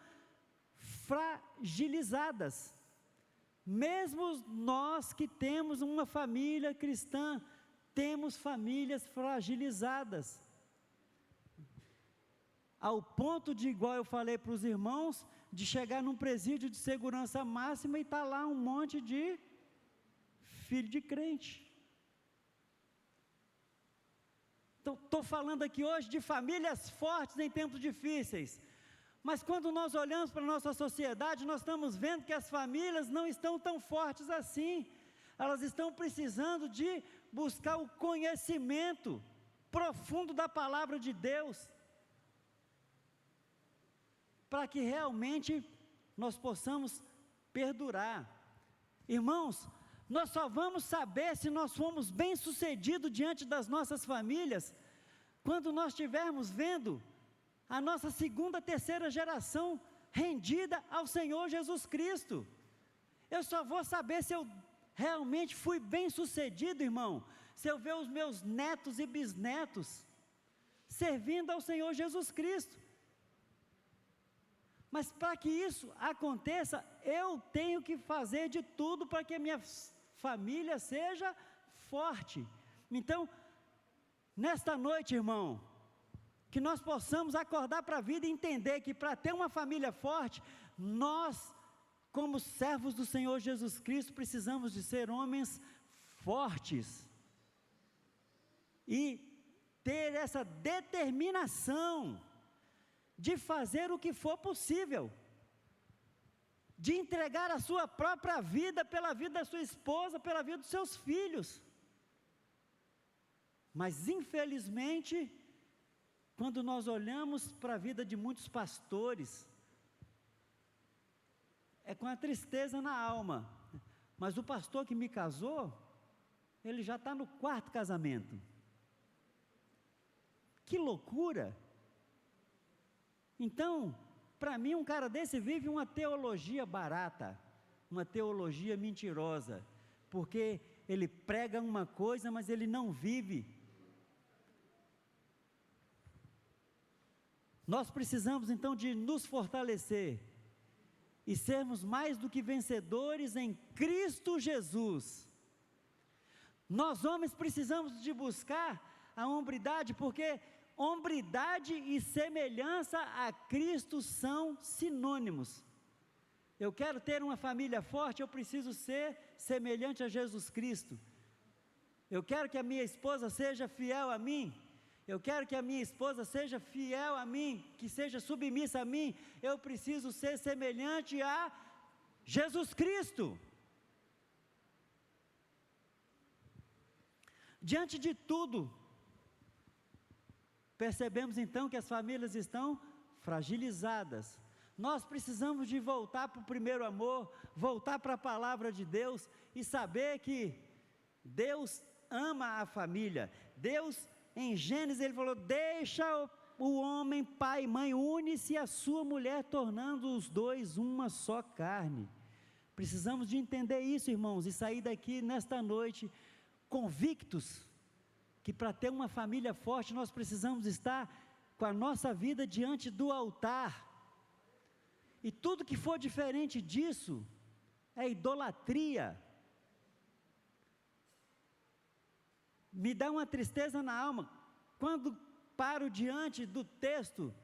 fragilizadas. Mesmo nós que temos uma família cristã, temos famílias fragilizadas. Ao ponto de, igual eu falei para os irmãos, de chegar num presídio de segurança máxima e estar lá um monte de filho de crente. Então, estou falando aqui hoje de famílias fortes em tempos difíceis, mas quando nós olhamos para a nossa sociedade, nós estamos vendo que as famílias não estão tão fortes assim, elas estão precisando de buscar o conhecimento profundo da palavra de Deus. para que realmente nós possamos perdurar. Irmãos, nós só vamos saber se nós fomos bem-sucedidos diante das nossas famílias, quando nós estivermos vendo a nossa segunda, terceira geração rendida ao Senhor Jesus Cristo. Eu só vou saber se eu realmente fui bem-sucedido, irmão, se eu ver os meus netos e bisnetos servindo ao Senhor Jesus Cristo. Mas para que isso aconteça, eu tenho que fazer de tudo para que a minha família seja forte. Então, nesta noite, irmão, que nós possamos acordar para a vida e entender que para ter uma família forte, nós, como servos do Senhor Jesus Cristo, precisamos de ser homens fortes e ter essa determinação de fazer o que for possível, de entregar a sua própria vida pela vida da sua esposa, pela vida dos seus filhos. Mas infelizmente, quando nós olhamos para a vida de muitos pastores, é com a tristeza na alma, mas o pastor que me casou, ele já está no 4º casamento. Que loucura! Então, para mim, um cara desse vive uma teologia barata, uma teologia mentirosa, porque ele prega uma coisa, mas ele não vive. Nós precisamos então de nos fortalecer e sermos mais do que vencedores em Cristo Jesus. Nós homens precisamos de buscar a hombridade, porque hombridade e semelhança a Cristo são sinônimos. Eu quero ter uma família forte, eu preciso ser semelhante a Jesus Cristo. Eu quero que a minha esposa seja fiel a mim. Eu quero que a minha esposa seja fiel a mim, que seja submissa a mim. Eu preciso ser semelhante a Jesus Cristo. Diante de tudo, percebemos então que as famílias estão fragilizadas. Nós precisamos de voltar para o primeiro amor, voltar para a palavra de Deus e saber que Deus ama a família. Deus, em Gênesis, ele falou: deixa o homem, pai e mãe, une-se a sua mulher, tornando os dois uma só carne. Precisamos de entender isso, irmãos, e sair daqui nesta noite convictos que para ter uma família forte, nós precisamos estar com a nossa vida diante do altar, e tudo que for diferente disso, é idolatria. Me dá uma tristeza na alma, quando paro diante do texto,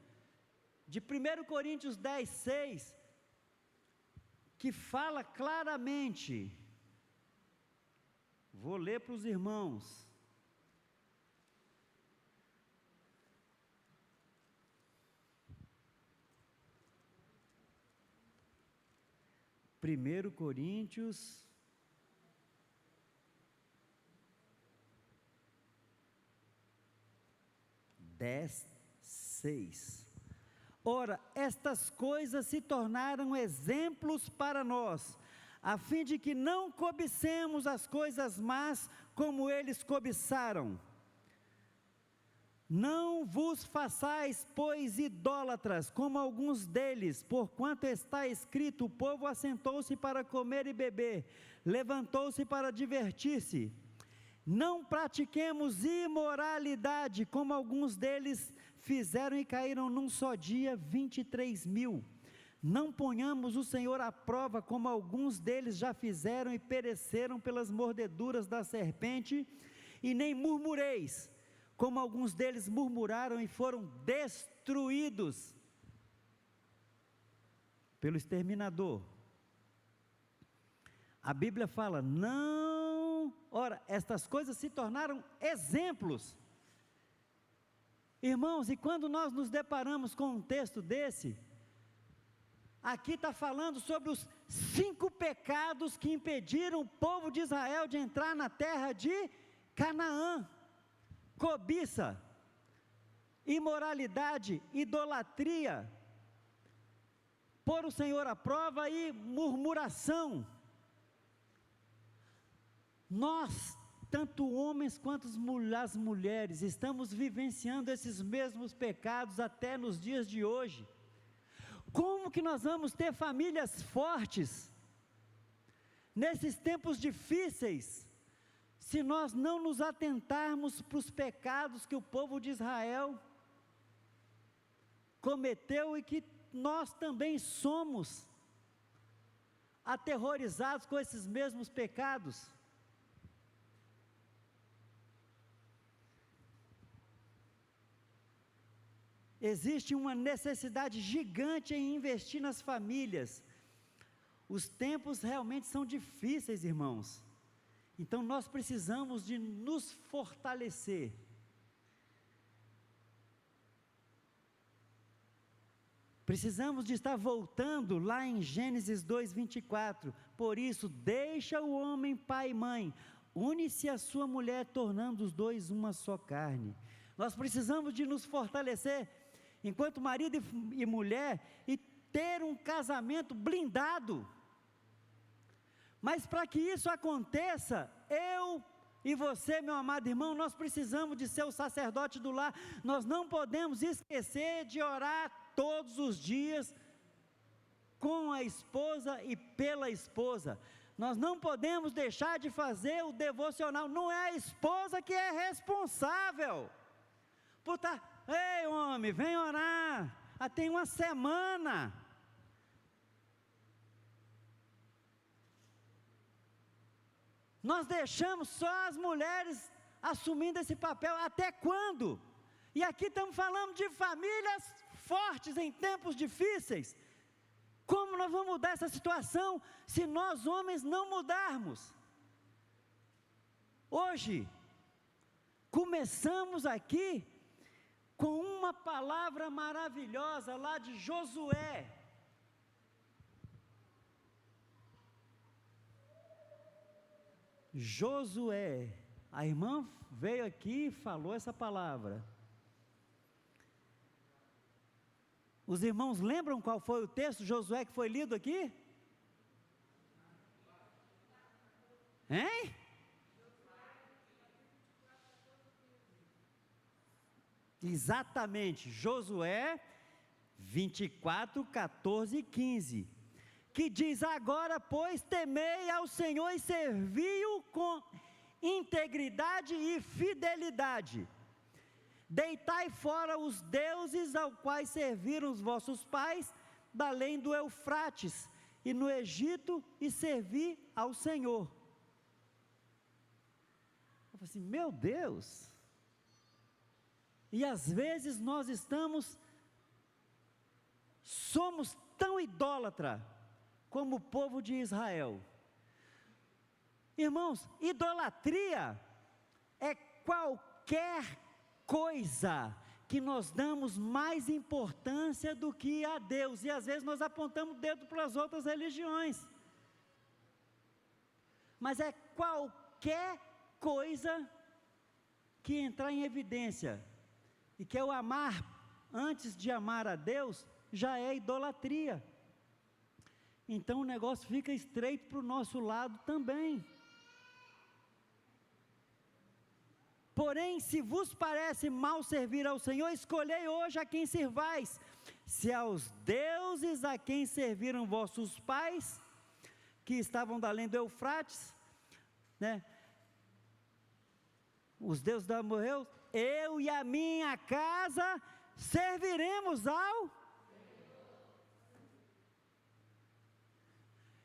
de 1 Coríntios 10, 6, que fala claramente, vou ler para os irmãos, 1 Coríntios 10, 6. Ora, estas coisas se tornaram exemplos para nós, a fim de que não cobicemos as coisas más como eles cobiçaram. Não vos façais, pois, idólatras, como alguns deles, porquanto está escrito: o povo assentou-se para comer e beber, levantou-se para divertir-se. Não pratiquemos imoralidade, como alguns deles fizeram e caíram num só dia 23.000. Não ponhamos o Senhor à prova, como alguns deles já fizeram e pereceram pelas mordeduras da serpente, e nem murmureis, como alguns deles murmuraram e foram destruídos pelo exterminador. A Bíblia fala: não, ora, estas coisas se tornaram exemplos. Irmãos, e quando nós nos deparamos com um texto desse, aqui está falando sobre os 5 pecados que impediram o povo de Israel de entrar na terra de Canaã: cobiça, imoralidade, idolatria, pôr o Senhor à prova e murmuração. Nós, tanto homens quanto as mulheres, estamos vivenciando esses mesmos pecados até nos dias de hoje. Como que nós vamos ter famílias fortes nesses tempos difíceis, se nós não nos atentarmos para os pecados que o povo de Israel cometeu e que nós também somos aterrorizados com esses mesmos pecados? Existe uma necessidade gigante em investir nas famílias. Os tempos realmente são difíceis, irmãos. Então nós precisamos de nos fortalecer. Precisamos de estar voltando lá em Gênesis 2:24. Por isso, deixa o homem pai e mãe, une-se a sua mulher, tornando os dois uma só carne. Nós precisamos de nos fortalecer enquanto marido e mulher e ter um casamento blindado. Mas para que isso aconteça, eu e você, meu amado irmão, nós precisamos de ser o sacerdote do lar. Nós não podemos esquecer de orar todos os dias com a esposa e pela esposa. Nós não podemos deixar de fazer o devocional. Não é a esposa que é responsável por estar, ei homem, vem orar, tem uma semana. Nós deixamos só as mulheres assumindo esse papel, até quando? E aqui estamos falando de famílias fortes em tempos difíceis. Como nós vamos mudar essa situação, se nós homens não mudarmos? Hoje, começamos aqui, com uma palavra maravilhosa, lá de Josué. Josué, a irmã veio aqui e falou essa palavra. Os irmãos lembram qual foi o texto, Josué, que foi lido aqui? Hein? Exatamente, Josué 24, 14 e 15. Que diz: agora, pois, temei ao Senhor e servi-o com integridade e fidelidade. Deitai fora os deuses aos quais serviram os vossos pais, da além do Eufrates, e no Egito, e servi ao Senhor. Eu falei assim, meu Deus! E às vezes nós somos tão idólatra como o povo de Israel. Irmãos, idolatria é qualquer coisa que nós damos mais importância do que a Deus, e às vezes nós apontamos o dedo para as outras religiões, mas é qualquer coisa que entrar em evidência, e que eu amar antes de amar a Deus, já é idolatria. Então o negócio fica estreito para o nosso lado também. Porém, se vos parece mal servir ao Senhor, escolhei hoje a quem servais, se aos deuses a quem serviram vossos pais, que estavam da além do Eufrates, né? Os deuses da morreu, eu e a minha casa serviremos ao.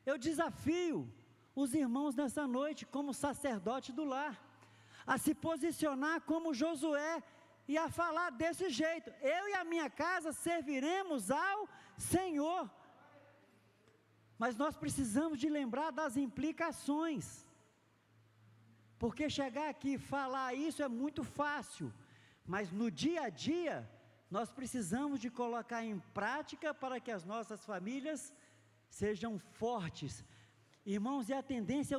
Eu desafio os irmãos nessa noite, como sacerdote do lar, a se posicionar como Josué e a falar desse jeito: eu e a minha casa serviremos ao Senhor. Mas nós precisamos de lembrar das implicações, porque chegar aqui e falar isso é muito fácil, mas no dia a dia nós precisamos de colocar em prática para que as nossas famílias sejam fortes. Irmãos, e a tendência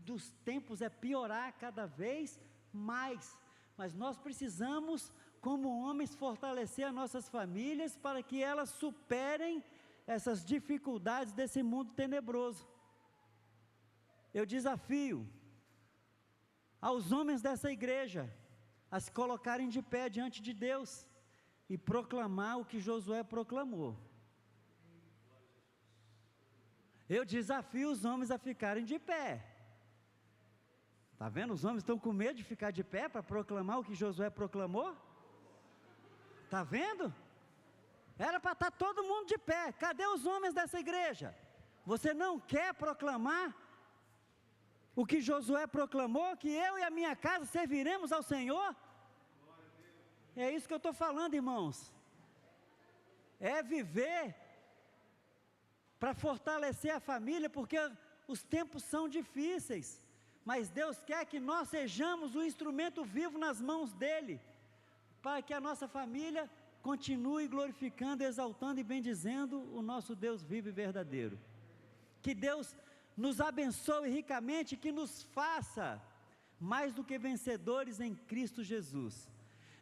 dos tempos é piorar cada vez mais, mas nós precisamos, como homens, fortalecer as nossas famílias para que elas superem essas dificuldades desse mundo tenebroso. Eu desafio aos homens dessa igreja a se colocarem de pé diante de Deus e proclamar o que Josué proclamou. Eu desafio os homens a ficarem de pé. Está vendo? Os homens estão com medo de ficar de pé para proclamar o que Josué proclamou? Está vendo? Era para estar todo mundo de pé. Cadê os homens dessa igreja? Você não quer proclamar o que Josué proclamou, que eu e a minha casa serviremos ao Senhor? É isso que eu estou falando, irmãos. É viver para fortalecer a família, porque os tempos são difíceis, mas Deus quer que nós sejamos o instrumento vivo nas mãos dEle, para que a nossa família continue glorificando, exaltando e bendizendo o nosso Deus vivo e verdadeiro. Que Deus nos abençoe ricamente, que nos faça mais do que vencedores em Cristo Jesus.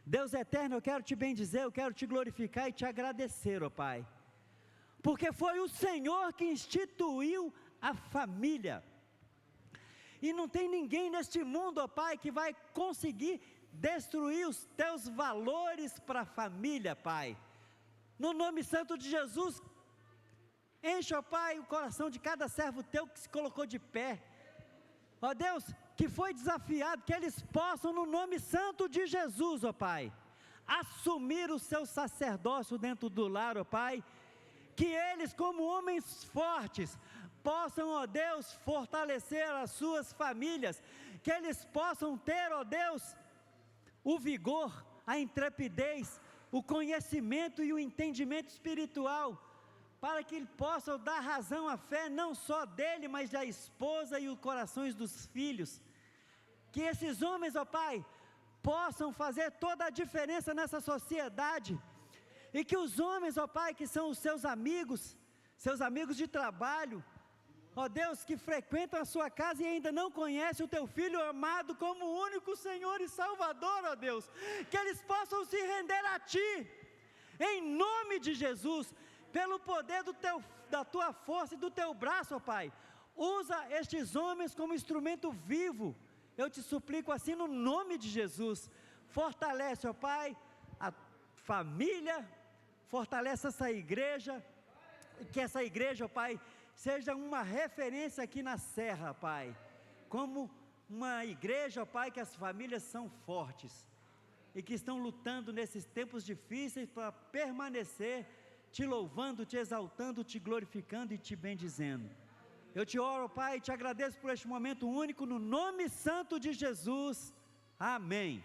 Deus eterno, eu quero te bendizer, eu quero te glorificar e te agradecer, ó Pai, porque foi o Senhor que instituiu a família, e não tem ninguém neste mundo, ó Pai, que vai conseguir destruir os teus valores para a família, Pai. No nome santo de Jesus, enche, ó Pai, o coração de cada servo teu que se colocou de pé, ó Deus, que foi desafiado, que eles possam, no nome santo de Jesus, ó Pai, assumir o seu sacerdócio dentro do lar, ó Pai, que eles, como homens fortes, possam, ó Deus, fortalecer as suas famílias, que eles possam ter, ó Deus, o vigor, a intrepidez, o conhecimento e o entendimento espiritual, para que possam dar razão à fé, não só dele, mas da esposa e os corações dos filhos. Que esses homens, ó Pai, possam fazer toda a diferença nessa sociedade, e que os homens, ó Pai, que são os seus amigos de trabalho, ó Deus, que frequentam a sua casa e ainda não conhecem o teu Filho amado como único Senhor e Salvador, ó Deus, que eles possam se render a Ti, em nome de Jesus, pelo poder da Tua força e do Teu braço, ó Pai. Usa estes homens como instrumento vivo, eu te suplico assim no nome de Jesus. Fortalece, ó Pai, a família, fortalece essa igreja, que essa igreja, ó Pai, seja uma referência aqui na Serra, Pai, como uma igreja, ó Pai, que as famílias são fortes, e que estão lutando nesses tempos difíceis para permanecer, te louvando, te exaltando, te glorificando e te bendizendo. Eu te oro, ó Pai, e te agradeço por este momento único, no nome santo de Jesus, amém.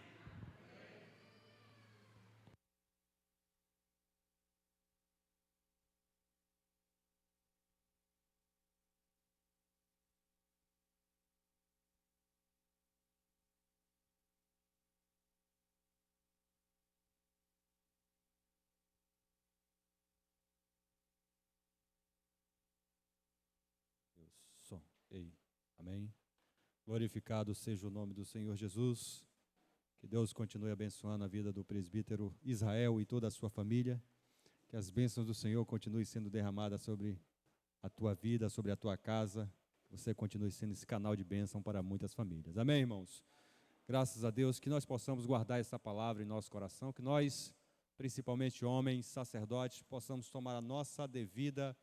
Ei, amém. Glorificado seja o nome do Senhor Jesus. Que Deus continue abençoando a vida do presbítero Israel e toda a sua família. Que as bênçãos do Senhor continuem sendo derramadas sobre a tua vida, sobre a tua casa. Que você continue sendo esse canal de bênção para muitas famílias. Amém, irmãos? Graças a Deus que nós possamos guardar essa palavra em nosso coração. Que nós, principalmente homens, sacerdotes, possamos tomar a nossa devida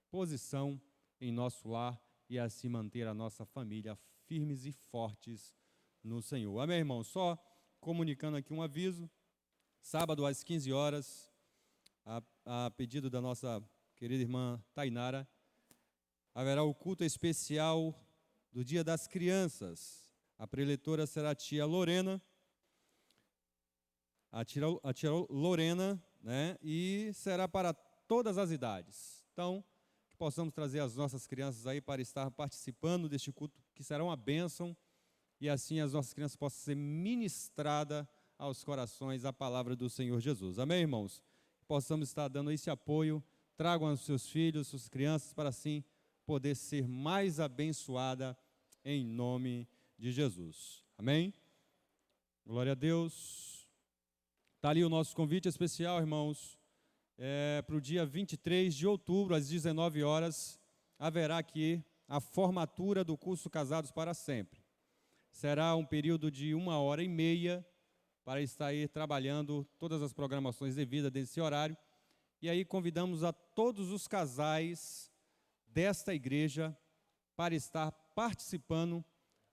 posição em nosso lar e assim manter a nossa família firmes e fortes no Senhor. Amém, irmão? Só comunicando aqui um aviso, sábado às 15 horas, a pedido da nossa querida irmã Tainara, haverá o culto especial do Dia das Crianças. A preletora será a tia Lorena, a tia Lorena, né? E será para todas as idades. Então, possamos trazer as nossas crianças aí para estar participando deste culto, que será uma bênção, e assim as nossas crianças possam ser ministradas aos corações a palavra do Senhor Jesus. Amém, irmãos? Possamos estar dando esse apoio, tragam os seus filhos, suas crianças, para assim poder ser mais abençoada em nome de Jesus. Amém? Glória a Deus. Está ali o nosso convite especial, irmãos. para o dia 23 de outubro, às 19 horas, haverá aqui a formatura do curso Casados para Sempre. Será um período de 1h30 para estar aí trabalhando todas as programações devidas desse horário. E aí convidamos a todos os casais desta igreja para estar participando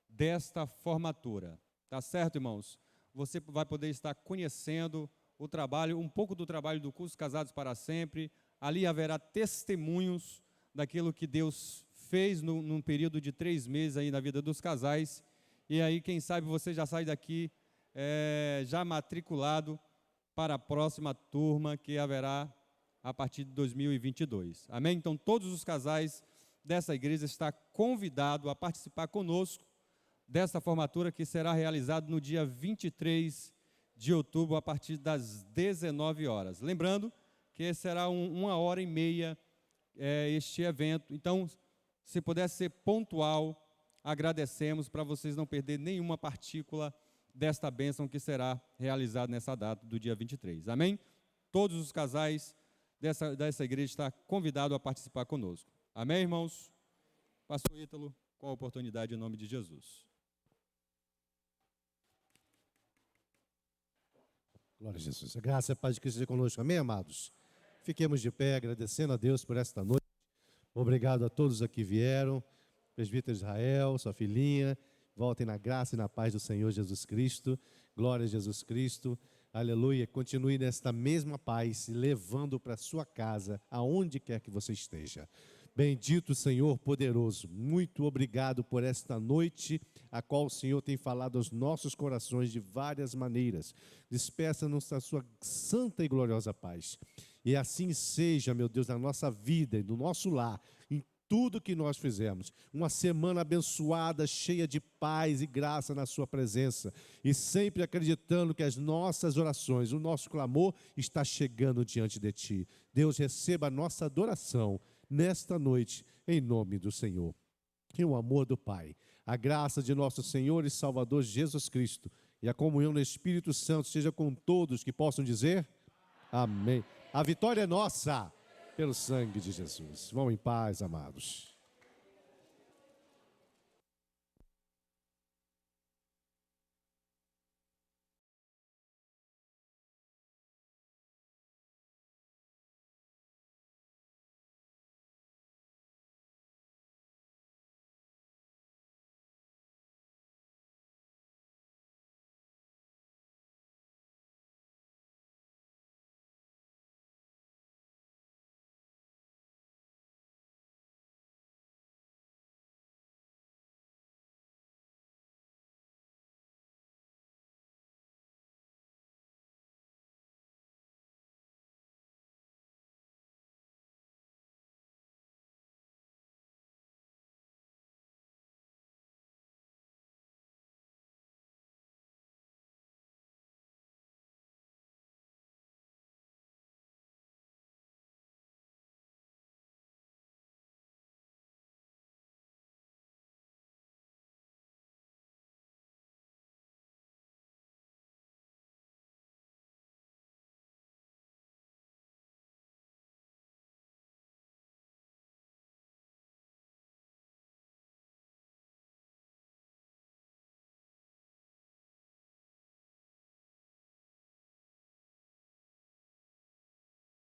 desta formatura. Tá certo, irmãos? Você vai poder estar conhecendo o trabalho, um pouco do trabalho do curso Casados para Sempre. Ali haverá testemunhos daquilo que Deus fez num período de 3 meses aí na vida dos casais. E aí, quem sabe, você já sai daqui já matriculado para a próxima turma que haverá a partir de 2022. Amém? Então, todos os casais dessa igreja estão convidados a participar conosco dessa formatura que será realizada no dia 23 de outubro, a partir das 19 horas. Lembrando que será 1h30 este evento. Então, se puder ser pontual, agradecemos para vocês não perderem nenhuma partícula desta bênção que será realizada nessa data do dia 23. Amém? Todos os casais dessa igreja estão convidados a participar conosco. Amém, irmãos? Pastor Ítalo, com a oportunidade em nome de Jesus. Glória a Jesus. A graça e a paz de Cristo seja conosco. Amém, amados? Fiquemos de pé, agradecendo a Deus por esta noite. Obrigado a todos que vieram. Presbítero Israel, sua filhinha. Voltem na graça e na paz do Senhor Jesus Cristo. Glória a Jesus Cristo. Aleluia. Continue nesta mesma paz, levando para sua casa, aonde quer que você esteja. Bendito Senhor poderoso, muito obrigado por esta noite, a qual o Senhor tem falado aos nossos corações de várias maneiras. Despeça-nos da sua santa e gloriosa paz. E assim seja, meu Deus, na nossa vida e no nosso lar, em tudo que nós fizemos. Uma semana abençoada, cheia de paz e graça na sua presença. E sempre acreditando que as nossas orações, o nosso clamor está chegando diante de Ti. Deus, receba a nossa adoração nesta noite, em nome do Senhor. Que o amor do Pai, a graça de nosso Senhor e Salvador Jesus Cristo e a comunhão do Espírito Santo esteja com todos que possam dizer amém. A vitória é nossa, pelo sangue de Jesus. Vão em paz, amados.